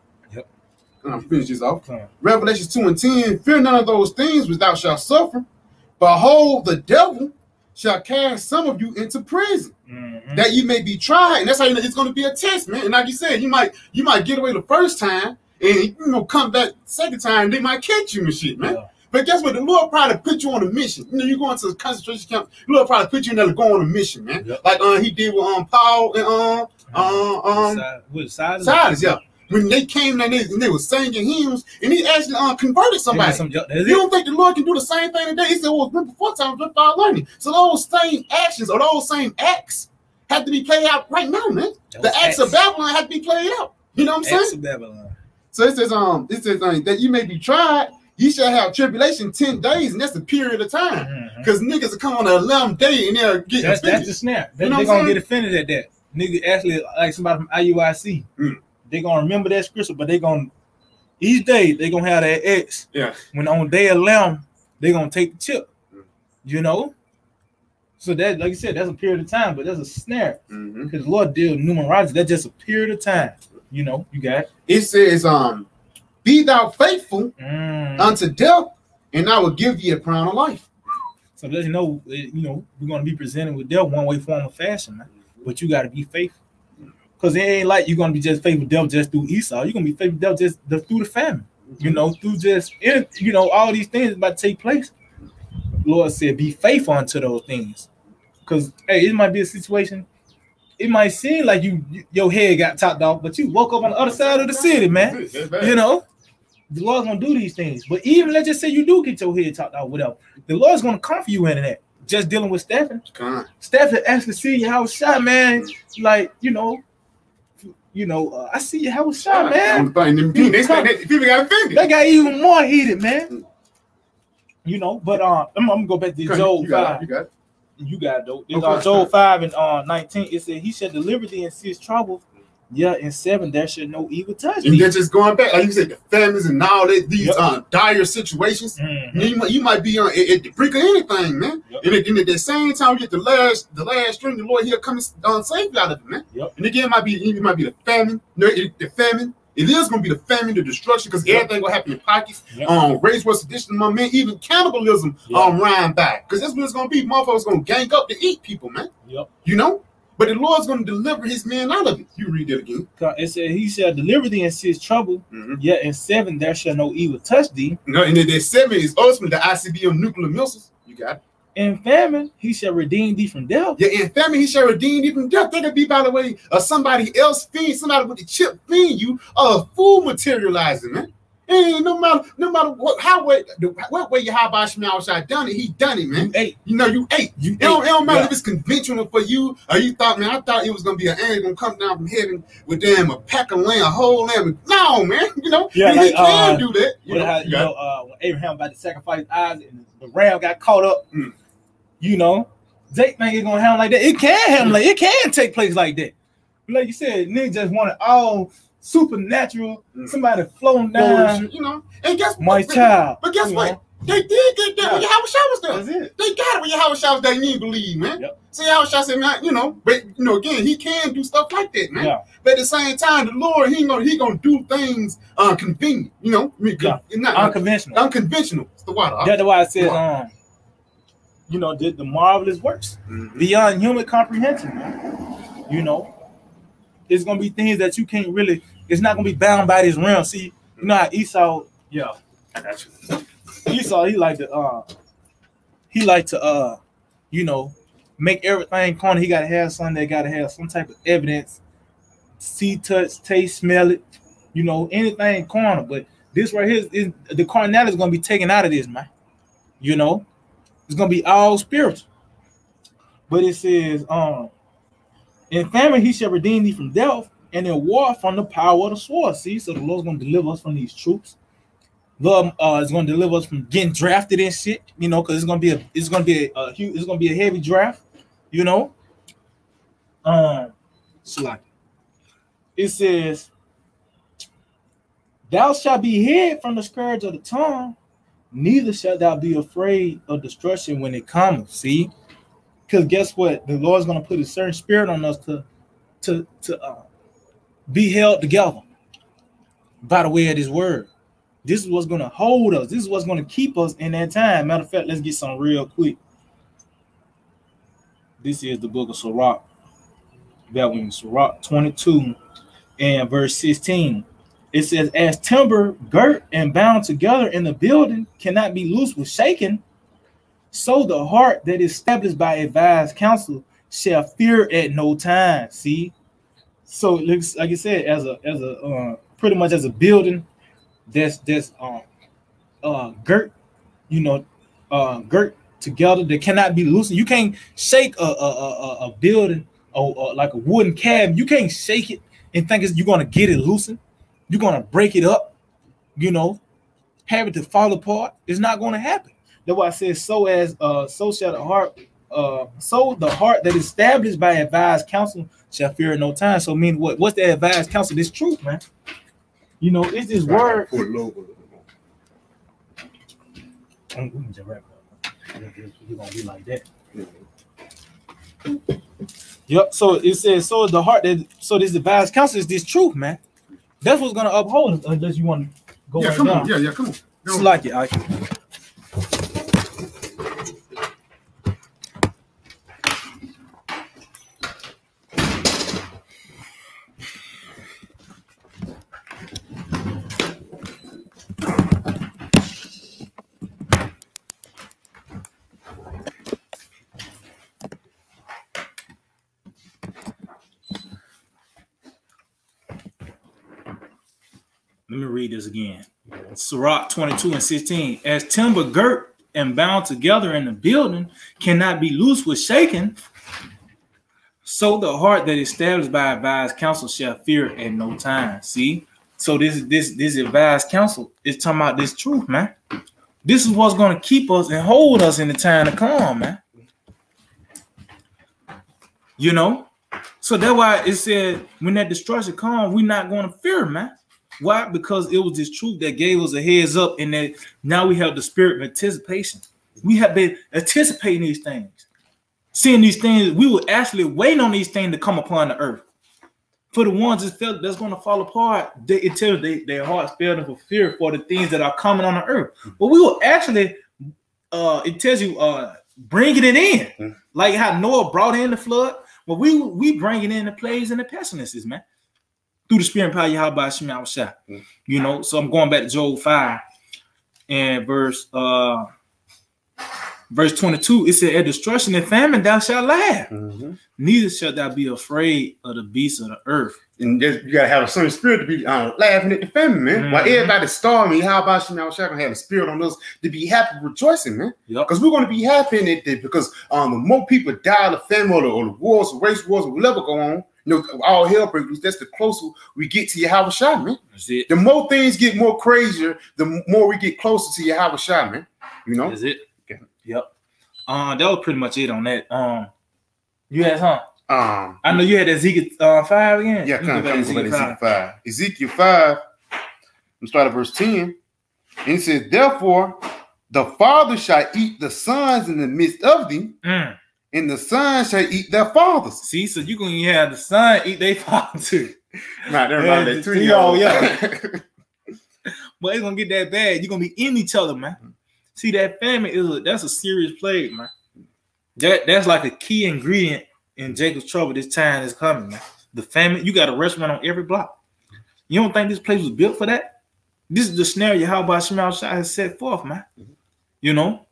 I'm finish this off. Revelation 2 and 10. "Fear none of those things which thou shalt suffer. Behold, the devil shall cast some of you into prison, that you may be tried." And that's how you know it's going to be a test, man. And like you said, you might get away the first time, and come back second time, they might catch you and shit, man. But guess what? The Lord probably put you on a mission. You know, you going to the concentration camp. The Lord probably put you in there to go on a mission, man. Like He did with Paul and Silas, yeah. When they came and they were singing hymns, and He actually converted somebody. You don't think the Lord can do the same thing today? He said, "Well, before time, before learning." So those same actions or those same acts have to be played out right now, man. The acts of Babylon have to be played out. You know what I'm saying? Acts of Babylon. So it says that you may be tried. You shall have tribulation 10 days, and that's a period of time. Because niggas will come on the 11th day and they'll get offended. That's the snap. They're going to get offended at that. Nigga, actually, like somebody from IUIC, they're going to remember that scripture, but they're going to, each day, they're going to have that X. Yeah. When on day 11, they're going to take the chip. You know? So that, like you said, that's a period of time, but that's a snare. Because the Lord deals with numerology. That's just a period of time. You know, you got it. It says, "Be thou faithful unto death, and I will give thee a crown of life." So let you know, we're going to be presented with death one way, form, or fashion, man. But you got to be faithful. Because it ain't like you're going to be just faithful death just through Esau. You're going to be faithful death just through the famine. You know, through just, all these things about to take place. The Lord said, be faithful unto those things. Because, hey, it might be a situation. It might seem like your head got chopped off, but you woke up on the other side of the city, man. You know, the Lord's gonna do these things. But even let's just say you do get your head chopped off, whatever, the Lord's gonna comfort you in that. Just dealing with Stephen. Stephen actually see your house shot, man. Like, I see your house shot, man. People got offended. They got even more heated, man. You know, but I'm gonna go back to Job 5. You got it, though. It's Job 5 and 19. It said, "He shall deliver thee in 6 troubles. Yeah, in 7 there should no evil touch thee." And they're just going back, like you said, the famines and all that, these dire situations. You might be at the brink of anything, man. And at the same time, you get the last string. The Lord, He'll come and save you out of it, man. And again, it might be the famine. The famine. It is going to be the famine, the destruction, because everything will happen in pockets. Race war, sedition among men, even cannibalism round back. Because that's what it's going to be. Motherfuckers going to gang up to eat people, man. You know? but the Lord's going to deliver his man out of it. You read that again. It said, he shall deliver thee in 6 trouble, yet in 7 there shall no evil touch thee. No, and then that 7 is ultimately the ICBM nuclear missiles. You got it. In famine, he shall redeem thee from death. Yeah, in famine, he shall redeem thee from death. That could be, by the way, somebody else feed, somebody with the chip feed you, food materializing, man. And no matter what way you have Shai done it, he done it, man. You ate. You know, you ate. It don't matter if it's conventional for you, or you thought, man, I thought it was gonna be an angel gonna come down from heaven with damn a pack of lamb, a whole lamb. No, man, you know, he can do that. When Abraham about to sacrifice Isaac and the ram got caught up, you know, they think it's gonna happen like that. It can happen like it can take place like that. Like you said, niggas just wanted all supernatural, somebody flown down, you know. And guess what? My child. But guess what? They did get that when Yahweh Shai was there. That's it. They got it when Yahweh Shai was there. You didn't believe, man. Yep. So Yahweh Shai said, man, you know, but you know, again, he can do stuff like that, man. Yeah. But at the same time, the Lord, he gonna do things convenient, you know, not unconventional. Unconventional. It's the water. That's why I said, you know, did the marvelous works beyond human comprehension, man. You know, it's gonna be things that you can't really. It's not gonna be bound by this realm. See, you know how Esau, I got you. Esau, he like to, you know, make everything corner. He gotta have something that gotta have some type of evidence, see, touch, taste, smell it, you know, anything corner. But this right here is the carnality is gonna be taken out of this, man. You know, it's gonna be all spiritual. But it says, in famine he shall redeem thee from death, and in war from the power of the sword. See, so the Lord's gonna deliver us from these troops. Lord is gonna deliver us from getting drafted and shit, you know, because it's gonna be a heavy draft, you know. It says, thou shalt be hid from the scourge of the tongue, neither shalt thou be afraid of destruction when it comes. See, because guess what? The Lord's gonna put a certain spirit on us to be held together by the way of his word. This is what's going to hold us. This is what's going to keep us in that time. Matter of fact, let's get some real quick. This is the book of Sirach. That one, Sirach 22 and verse 16. It says, as timber girt and bound together in the building cannot be loosed with shaking, so the heart that is established by advised counsel shall fear at no time. See? So it looks like I said, as a pretty much as a building that's girt, you know, girt together that cannot be loosened. You can't shake a building or like a wooden cabin. You can't shake it and think you're gonna get it loosened. You're gonna break it up, you know, have it to fall apart. It's not gonna happen. That's why I said, so shall the heart. So the heart that is established by advised counsel shall fear no time. So mean what's the advised counsel? This truth, man. You know, it's this word. You're gonna be like that. Yep. So it says, so the heart that this advised counsel is this truth, man. That's what's gonna uphold us, unless you want to go right come down. on. Yeah, come on. It's like it. Let me read this again. Sirach 22 and 16. As timber girt and bound together in the building cannot be loosed with shaking, so the heart that is established by advised counsel shall fear at no time. See? So this advised counsel is talking about this truth, man. This is what's going to keep us and hold us in the time to come, man. You know? So that's why it said when that destruction comes, we're not going to fear, man. Why? Because it was this truth that gave us a heads up, and that now we have the spirit of anticipation. We have been anticipating these things, seeing these things. We were actually waiting on these things to come upon the earth. For the ones that felt that's going to fall apart, it tells their hearts failed them for fear for the things that are coming on the earth. But we will actually, it tells you, bringing it in, like how Noah brought in the flood. But we bringing in the plagues and the pestilences, man, through the spirit and power of Yahweh Shema Shah. You know, so I'm going back to Job 5 and verse 22. It said, "At destruction and famine thou shalt laugh, neither shalt thou be afraid of the beasts of the earth." And you gotta have a certain spirit to be laughing at the famine, man. While everybody's starving, how about you now? Gonna have a spirit on us to be happy, rejoicing, man. Because we're gonna be happy in it because the more people die of the famine or the wars, or race wars, or whatever go on, you know, all hell breaks loose. That's the closer we get to Yahweh Shai, man. That's it. The more things get more crazier, the more we get closer to Yahweh Shai, man. You know. That's it. Okay. Yep. That was pretty much it on that. You had something. I know you had Ezekiel 5 again. Yeah, come Ezekiel 5. Ezekiel 5, I'm start at verse 10. And it says, "Therefore, the father shall eat the sons in the midst of thee, and the sons shall eat their fathers." See, so you're going to have the son eat their father too. Right, they're around that 2-year-old. Yeah. But it's going to get that bad. You're going to be in each other, man. See, that famine that's a serious plague, man. That's like a key ingredient in Jacob's trouble. This time is coming, man. The famine. You got a restaurant on every block. You don't think this place was built for that? This is the scenario how about Shema Shai has set forth, man. You know,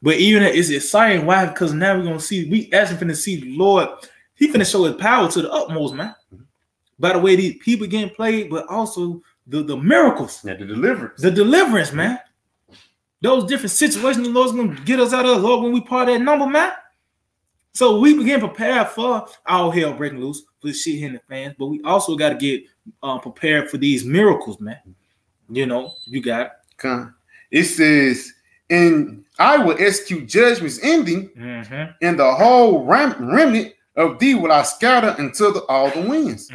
but even that is exciting. Why? Because now we're gonna see. We asking to see the Lord. He finna show His power to the utmost, man. By the way, these people getting played, but also the miracles, the deliverance, man. Those different situations the Lord's gonna get us out of, Lord, when we part of that number, man. So we begin prepared for all hell breaking loose, for shit hitting the fans, but we also got to get prepared for these miracles, man. You know, you got it. It says, "And I will execute judgments in thee, and the whole remnant of thee will I scatter into all the winds.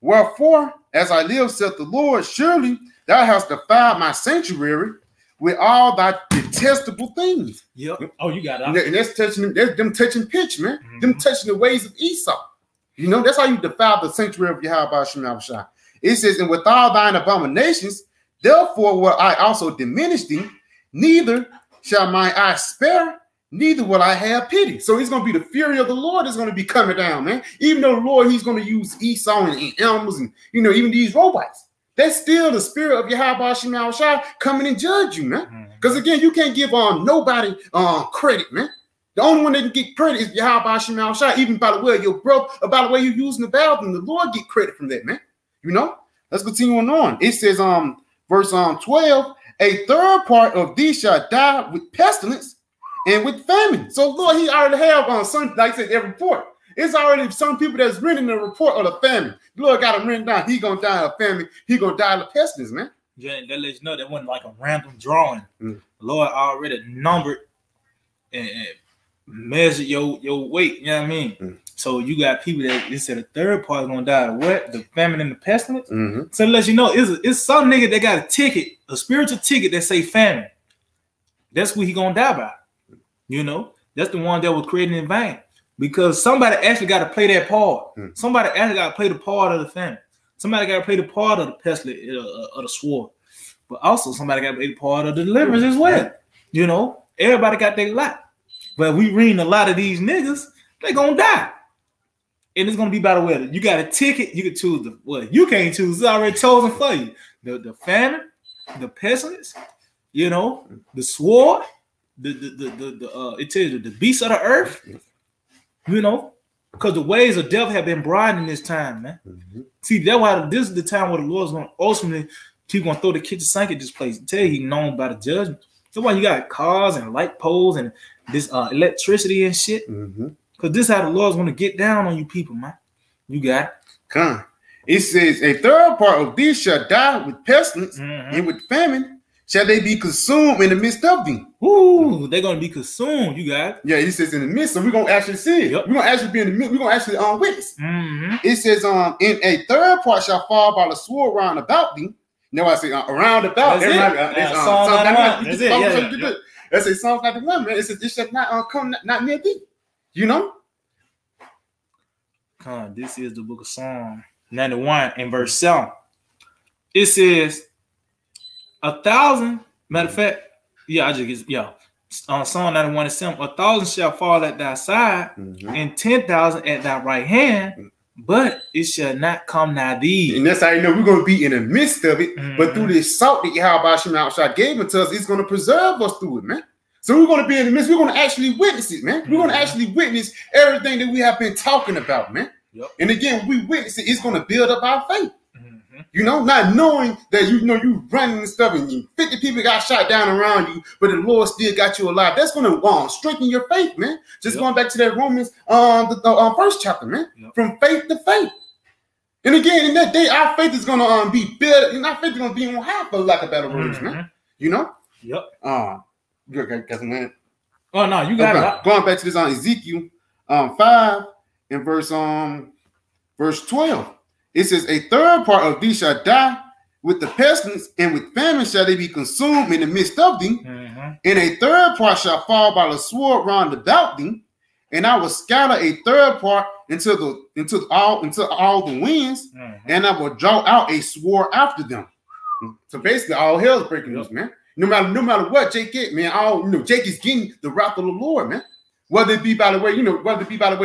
Wherefore, as I live, saith the Lord, surely thou hast defiled my sanctuary with all thy detestable things." Yep. Oh, you got it. And that's them touching pitch, man. Them touching the ways of Esau. You know, that's how you defile the sanctuary of Yahweh Shema Shai. It says, "And with all thine abominations, therefore will I also diminish thee, neither shall my eye spare, neither will I have pity." So it's going to be the fury of the Lord is going to be coming down, man. Even though the Lord, he's going to use Esau and animals and, you know, even these robots. That's still the spirit of Yahweh Shema Shai coming and judge you, man. Because again, you can't give nobody credit, man. The only one that can get credit is Yahweh Shema Shai, even by the way of your brother, or by the way you're using the bathroom. The Lord get credit from that, man. You know? Let's continue on. It says, verse 12, "A third part of thee shall die with pestilence and with famine." So Lord, he already have some, like I said, every report. It's already some people that's written the report of the famine. The Lord got him written down. He gonna die of famine. He gonna die of pestilence, man. Yeah, that lets you know that wasn't like a random drawing. The Lord already numbered and measured your weight. You know what I mean? So you got people that they said the third part is gonna die of what? The famine and the pestilence. So it lets you know it's some nigga that got a ticket, a spiritual ticket that say famine. That's what he gonna die by. You know, that's the one that was created in vain. Because somebody actually got to play that part. Somebody actually got to play the part of the famine. Somebody got to play the part of the pestilence, of the sword. But also somebody got to play the part of the deliverance as well. You know, everybody got their lot. But we reading a lot of these niggas, they gonna die. And it's gonna be by the way. You got a ticket, you can choose the what you can't choose. It's already chosen for you. The famine, the pestilence, you know, the sword, it tells you the beasts of the earth. You know, because the ways of death have been broadened in this time, man. See, that's why this is the time where the Lord's going to ultimately, he's going to throw the kitchen sink at this place. Tell you he's known by the judgment. That's why you got cars and light poles and this electricity and shit. Because this is how the Lord's going to get down on you people, man. You got it. It says, "A third part of these shall die with pestilence and with famine. Shall they be consumed in the midst of thee?" Ooh, they're gonna be consumed. You got it. Yeah, he says in the midst, so we're gonna actually see it. We're gonna actually be in the midst, we're gonna actually witness. It says, "In a third part shall fall by the sword round about thee." Now I say around about. That's it. That's it. Psalms 91, man. It says, "It shall not come not near thee." You know. This is the book of Psalm 91 and verse 7. It says, 1,000. Matter of fact, Psalm 91:7, 1,000 shall fall at thy side, and 10,000 at thy right hand, but it shall not come nigh thee. And that's how you know we're going to be in the midst of it. But through this salt that Yahweh Shemashah gave it to us, it's going to preserve us through it, man. So we're going to be in the midst. We're going to actually witness it, man. We're going to actually witness everything that we have been talking about, man. And again, when we witness it, it's going to build up our faith. You know, not knowing that you running and stuff, and 50 people got shot down around you, but the Lord still got you alive. That's going to strengthen your faith, man. Just going back to that Romans, the first chapter, man. From faith to faith. And again, in that day, our faith is going to be built, and our faith is going to be on high, for lack of better words, man. You know? Got some man. Oh no, you got it. Going back to this on Ezekiel 5 and verse 12. It says, a third part of thee shall die with the pestilence, and with famine shall they be consumed in the midst of thee. And a third part shall fall by the sword round about thee, and I will scatter a third part into all the winds, and I will draw out a sword after them. So basically, all hell's breaking loose, man. No matter what Jake get, man, Jake is getting the wrath of the Lord, man. Whether it be by the way,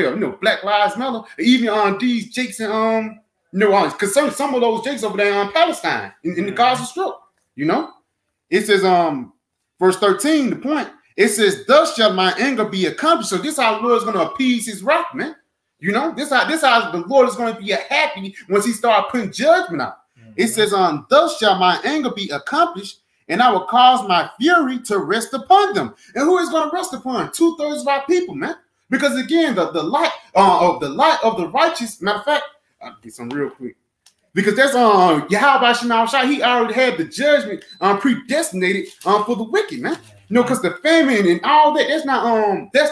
of Black Lives Matter, even on these Jakes and because some of those Jakes over there in Palestine in the Gaza Strip, it says verse 13, the point, it says, thus shall my anger be accomplished. So this is how the Lord is going to appease his wrath, man. This how the Lord is going to be happy once he start putting judgment out. It says, thus shall my anger be accomplished, and I will cause my fury to rest upon them. And who is going to rest upon? 2/3 of our people, man. Because again, the light of the righteous, matter of fact, I'll get some real quick. Because that's Yahweh Shemashah, he already had the judgment predestinated for the wicked, man. Because the famine and all that, that's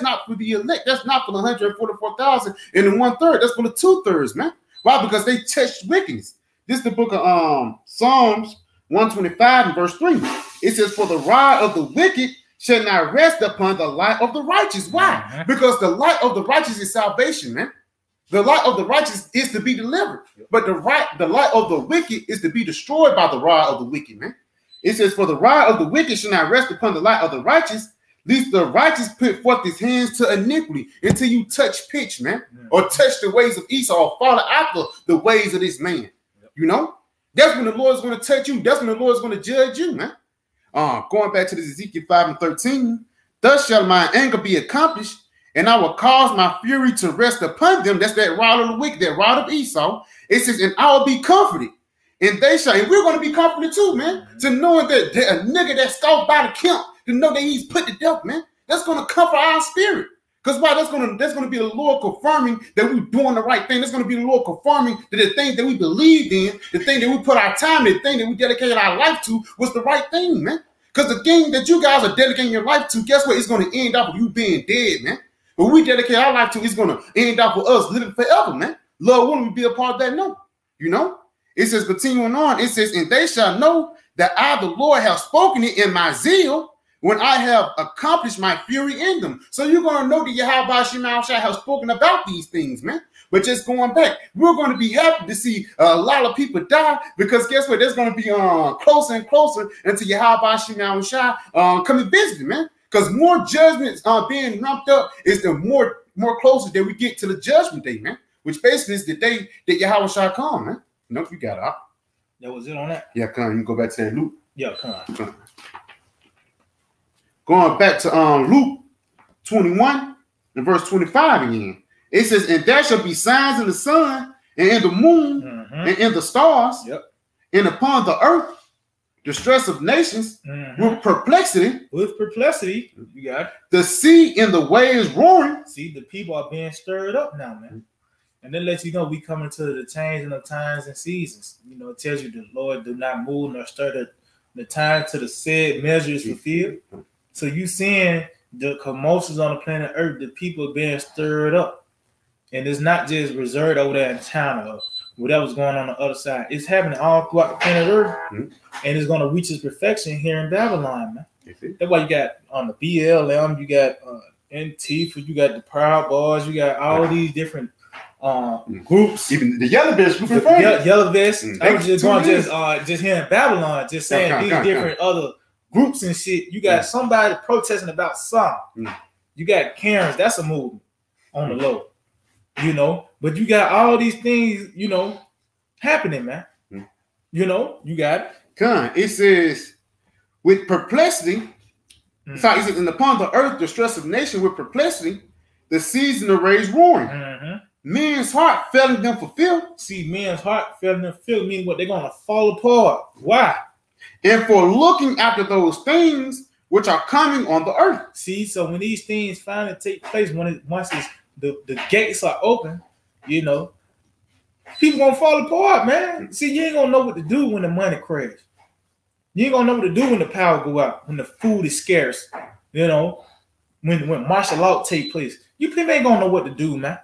not for the elect. That's not for the 144,000 and the 1/3. That's for the 2/3, man. Why? Because they touched wickedness. This is the book of Psalms 125 and verse 3. It says, for the rod of the wicked shall not rest upon the light of the righteous. Why? Because the light of the righteous is salvation, man. The light of the righteous is to be delivered, but the light of the wicked is to be destroyed by the rod of the wicked, man. It says, for the rod of the wicked shall not rest upon the light of the righteous, lest the righteous put forth his hands to iniquity, until you touch pitch, man, or touch the ways of Esau, or follow after the ways of this man. That's when the Lord is going to touch you. That's when the Lord is going to judge you, man. Going back to this Ezekiel 5 and 13, thus shall my anger be accomplished, and I will cause my fury to rest upon them. That's that rod of the wicked, that rod of Esau. It says, and I will be comforted. And they shall, and we're going to be comforted too, man. To knowing that a nigga that's stalked by the camp, to know that he's put to death, man. That's going to comfort our spirit. Because why? That's going to be the Lord confirming that we're doing the right thing. That's going to be the Lord confirming that the thing that we believed in, the thing that we put our time in, the thing that we dedicated our life to was the right thing, man. Because the thing that you guys are dedicating your life to, guess what? It's going to end up with you being dead, man. But we dedicate our life to, it's going to end up with us living forever, man. Lord, wouldn't we be a part of that? No. It says, continuing on, it says, and they shall know that I, the Lord, have spoken it in my zeal, when I have accomplished my fury in them. So you're going to know that Yahweh Shemashah has spoken about these things, man. But just going back, we're going to be happy to see a lot of people die, because guess what? There's going to be closer and closer until Yahweh Shemashah coming visiting, man. Because more judgments being ramped up is the more closer that we get to the judgment day, man. Which basically is the day that Yahweh shall come, man. You got it. That was it on that? Yeah, come on. You can go back to that Luke. Yeah, come on. Going back to Luke 21 and verse 25 again. It says, and there shall be signs in the sun and in the moon and in the stars and upon the earth, distress of nations with perplexity. With perplexity, you got it. The sea and the waves roaring. See, the people are being stirred up now, man. And then lets you know we coming to the changing of times and seasons. It tells you the Lord do not move nor stir the time to the said measure is fulfilled. So you seeing the commotions on the planet Earth, the people being stirred up. And it's not just reserved over there in China or whatever's going on the other side. It's happening all throughout the planet Earth. And it's going to reach its perfection here in Babylon, man. That's why you got on the BLM, you got Antifa, you got the Proud Boys, you got all these different groups. Even the Yellow Vest group. Yellow Vest. I was just going just here in Babylon, just saying these different other groups and shit. You got somebody protesting about something. You got Karens, that's a movement on the low, you know. But you got all these things, you know, happening, man. You know, you got it. It says, with perplexity, sorry, it says, and upon the earth, the stress of nation with perplexity, the season of rage roaring. Men's heart failing them for fear. See, men's heart failing them for fear, meaning what, they're going to fall apart. Why? And for looking after those things which are coming on the earth. See, so when these things finally take place, once the gates are open, you know, people gonna fall apart, man. See, you ain't gonna know what to do when the money crash. You ain't gonna know what to do when the power go out, when the food is scarce, you know, when martial law take place. You people ain't gonna know what to do, man.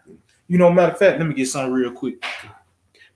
You know, matter of fact, let me get something real quick.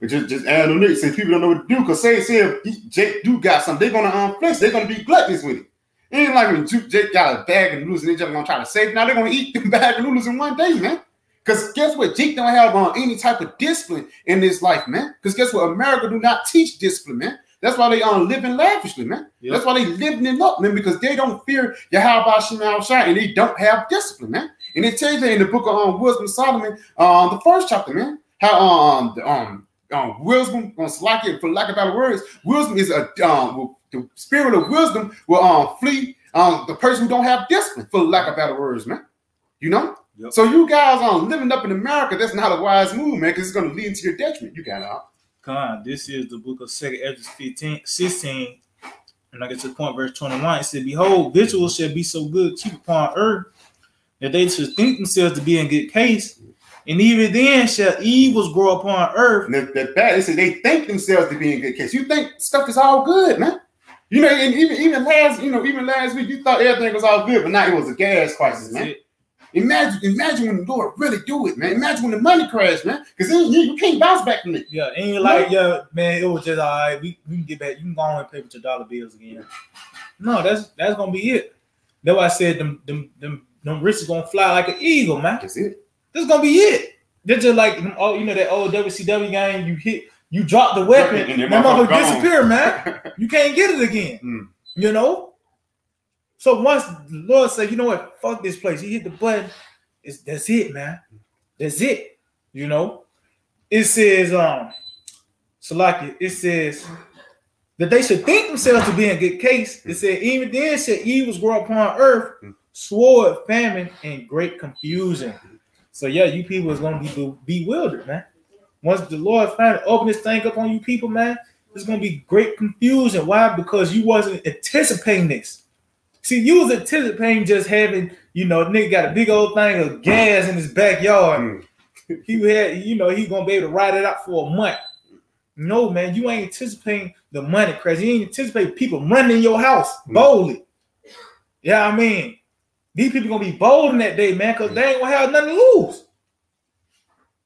But just add on it, say people don't know what to do, because say if Jake do got something, they're gonna flex, they're gonna be gluttonous with it. It ain't like when Jake got a bag of noodles and they just gonna try to save it. Now they're gonna eat the bag of noodles in one day, man. Because guess what? Jake don't have any type of discipline in this life, man. Because guess what? America do not teach discipline, man. That's why they living lavishly, man. Yep. That's why they living it up, man, because they don't fear Yahweh Shema Shai, and they don't have discipline, man. And it tells you in the book of Wisdom of Solomon, the first chapter, man, how wisdom, for lack of better words, wisdom is the spirit of wisdom will flee the person who don't have discipline, for lack of better words, man. You know? Yep. So you guys living up in America, that's not a wise move, man, because it's going to lead to your detriment. You got it. Come on, this is the book of 2 Ezra 16, and I get to the point, verse 21. It said, behold, victuals shall be so good cheap upon earth that they should think themselves to be in good case, and even then shall evils grow upon earth. And that bad. They say they think themselves to be in good case. You think stuff is all good, man. You know, and even last week you thought everything was all good, but now it was a gas crisis, man. Imagine when the Lord really do it, man. Imagine when the money crash, man. Because you can't bounce back from it. Yeah, ain't like, yeah, man, it was just all right. We can get back. You can go on and pay with your dollar bills again. No, that's gonna be it. That's why I said them rich is gonna fly like an eagle, man. That's it. That's gonna be it. They're just like, oh, you know that old WCW game. You drop the weapon, and that motherfucker disappear, man. You can't get it again. You know. So once the Lord said, you know what, fuck this place, he hit the button, that's it, man. That's it. You know, it says, Salaki, it says that they should think themselves to be in good case. It said, even then shall evils grow upon earth, sword, famine, and great confusion. So yeah, you people is gonna be bewildered, man. Once the Lord finally open this thing up on you people, man, there's gonna be great confusion. Why? Because you wasn't anticipating this. See, you was anticipating just having, you know, nigga got a big old thing of gas in his backyard. He had, you know, he's gonna be able to ride it out for a month. No, man, you ain't anticipating the money crash. You ain't anticipating people running in your house boldly. Yeah, I mean, these people gonna be bold in that day, man, because they ain't gonna have nothing to lose.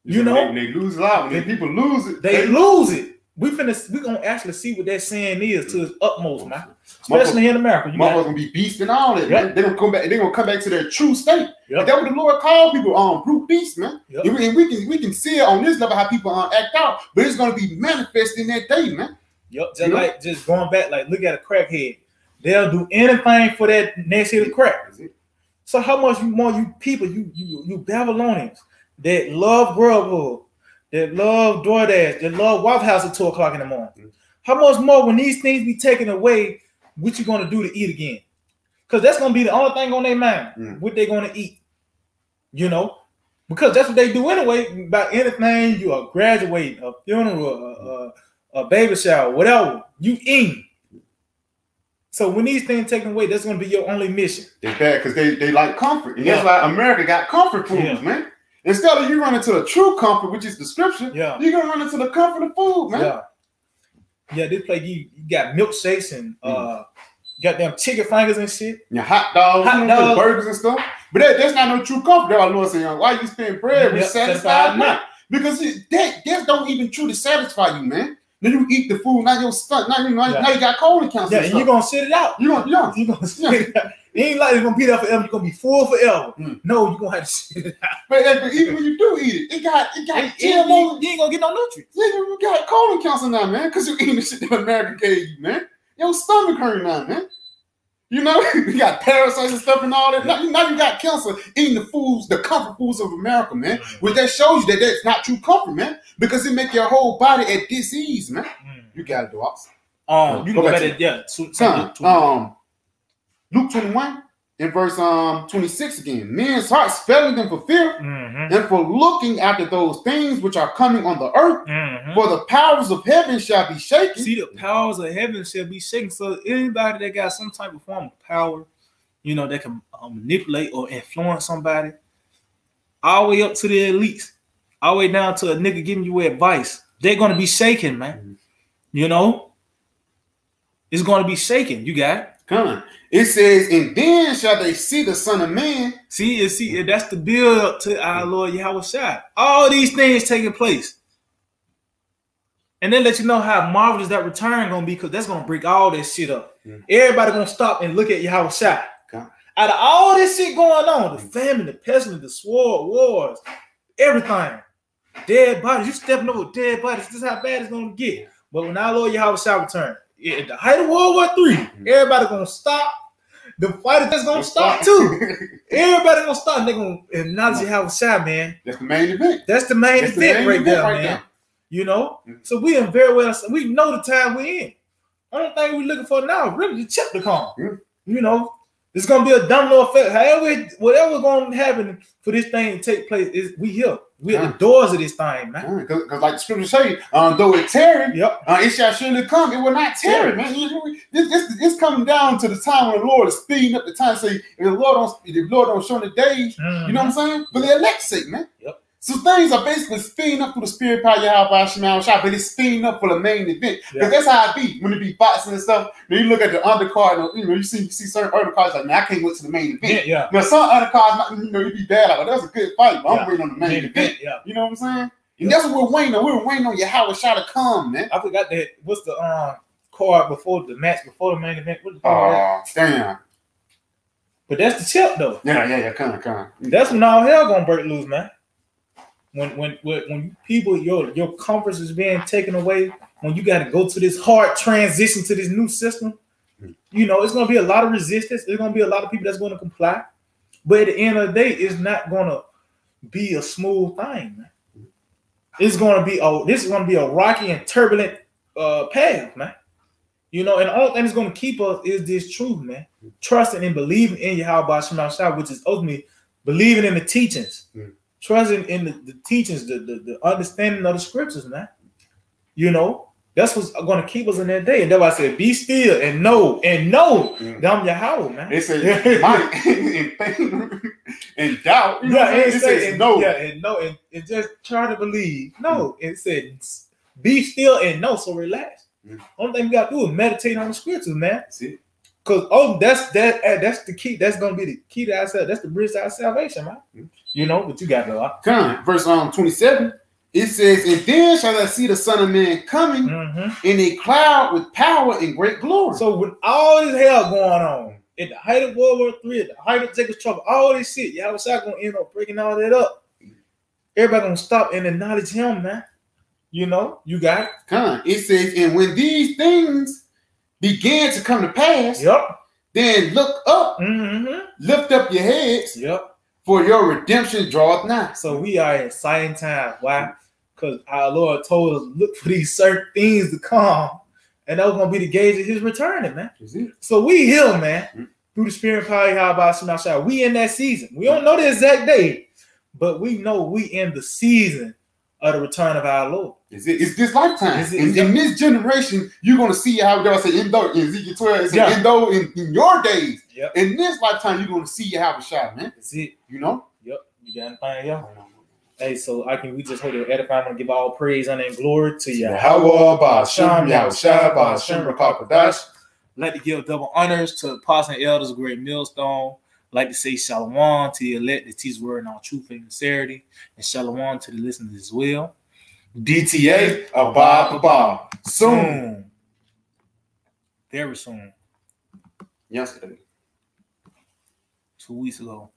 You know, they lose a lot. When people lose it, they lose it. We gonna actually see what that saying is to its utmost, man. Especially here in America. Motherfuckers gonna be beasts and all that, man. They're gonna come back. They're gonna come back to their true state. That's what the Lord called people brute beasts, man. And we can see it on this level how people act out, but it's gonna be manifest in that day, man. Just going back, like look at a crackhead. They'll do anything for that next hit of crack. So how much more you people, you Babylonians that love Grubhub, that love DoorDash, that love Waffle House at 2 o'clock in the morning. How much more when these things be taken away, what you gonna do to eat again? Because that's gonna be the only thing on their mind, what they gonna eat. You know, because that's what they do anyway. About anything, you are graduating, a funeral, a baby shower, whatever, you eat. So when these things taken away, that's gonna be your only mission. It's bad because they like comfort, and that's why America got comfort foods, man. Instead of you running to the true comfort, which is the scripture, you're gonna run into the comfort of food, man. Yeah, this place you got milkshakes and goddamn chicken fingers and shit. Yeah, hot dogs, burgers and stuff. But that's not no true comfort. That's what Lord saying. Why you spend bread with satisfied not? Because that don't even truly satisfy you, man. Then you eat the food, now your stomach, now you got colon cancer. Yeah, and you're gonna sit it out. You're gonna sit it out. It ain't like it's gonna be there forever. You're gonna be full forever. No, you're gonna have to sit it out. But even when you do eat it, you ain't gonna get no nutrients. Yeah, you got colon cancer now, man, because you eating the shit that America gave you, man. Your stomach hurting now, man. You know, you got parasites and stuff and all that. Now you got cancer eating the foods, the comfort foods of America, man. Which that shows you that that's not true comfort, man. Because it make your whole body at disease, man. You got to do opposite. You can go back to Luke 21 in verse 26 again. Men's hearts failing them for fear and for looking after those things which are coming on the earth. For the powers of heaven shall be shaken. See, the powers of heaven shall be shaken. So anybody that got some type of form of power, you know, that can manipulate or influence somebody, all the way up to the elites, all the way down to a nigga giving you advice, they're going to be shaken, man. You know? It's going to be shaken. You got it? Come on. It says, and then shall they see the Son of Man. See, that's the build up to our Lord Yahweh Shai. All these things taking place. And then let you know how marvelous that return gonna be, because that's gonna break all that shit up. Everybody gonna stop and look at Yahweh Shai. Out of all this shit going on, the famine, the pestilence, the sword, wars, everything, dead bodies, you stepping over dead bodies. This is how bad it's gonna get. But when our Lord Yahweh Shai return, at the height of World War III, everybody gonna stop. The fight that's gonna stop too. Everybody gonna stop. And they're gonna acknowledge Yahweh Shai, man. That's the main event. That's the main event right there, man. You know, so we in very well. We know the time we're in. Only thing we're looking for now is really the chip to come. You know, it's gonna be a domino effect. However, whatever's gonna happen for this thing to take place is we here. We at the doors of this thing, man. Because like the scripture say, though it tarry, it shall surely come. It will not tarry, man. This coming down to the time when the Lord is speeding up the time. Say, if the Lord don't show the days, you know what I'm saying? For the elect's sake, man. So things are basically speeding up through the spirit power of Yahweh Shai, but it's speeding up for the main event. Because that's how it be. When it be boxing and stuff, when you look at the undercard, you know, you see certain undercards like, man, I can't wait to the main event. Now some undercards, you know, you be bad, like, that was a good fight, but I'm waiting on the main event. You know what I'm saying? And that's what we're waiting on. We're waiting on Yahweh Shai to come, man. I forgot that. What's the card before the match, before the main event? What the card? Damn. But that's the chip, though. Yeah, come on. That's when all hell gonna break loose, man. When people, your comforts is being taken away, when you got to go to this hard transition to this new system, you know, it's going to be a lot of resistance. There's going to be a lot of people that's going to comply. But at the end of the day, it's not going to be a smooth thing, man. It's going to be this is going to be a rocky and turbulent path, man. You know, and the only thing that's going to keep us is this truth, man. Trusting and believing in Yahweh Shai, which is ultimately believing in the teachings. Trusting in the teachings, the understanding of the scriptures, man. You know, that's what's going to keep us in that day. And that's why I said, be still and know that I'm Yahweh, man. It says, in doubt. It says, no. Yeah, and no. And just try to believe. No, it said, be still and know. So relax. Only thing we got to do is meditate on the scriptures, man. That's it. Because that's the key. That's going to be the key to ourselves. That's the bridge to our salvation, man. You know, but you got to come. Verse 27, it says, and then shall I see the Son of Man coming in a cloud with power and great glory. So with all this hell going on, at the height of World War III, at the height of Jacob's trouble, all this shit, Yahweh Shai gonna end up breaking all that up. Everybody gonna stop and acknowledge him, man. You know, you got it. Come. It says, and when these things began to come to pass, then look up, lift up your heads. For your redemption draweth nigh. So we are in exciting times. Why? Because our Lord told us, look for these certain things to come. And that was going to be the gauge of his returning, man. So we here, man. Through the spirit power of Yahweh Shai. We in that season. We don't know the exact date, but we know we in the season of the return of our Lord. It's this lifetime. In this generation, you're going to see how God said, in Ezekiel 12, it said, in your days. In this lifetime, you're going to see Yahweh Shai, man. That's it. You know? You got anything, y'all? Hey, so we just hold it edifying and give all praise, honor, and glory to Yahweh Ba'Shem, Yahweh Shai, Ba'Shem, Rakakadash. I'd like to give double honors to the apostles and elders of Great Millstone. I'd like to say shalom to the elect that teach word in all truth and sincerity, and shalom to the listeners as well. DTA, Abba. Soon. Very soon. Yesterday. 2 weeks ago.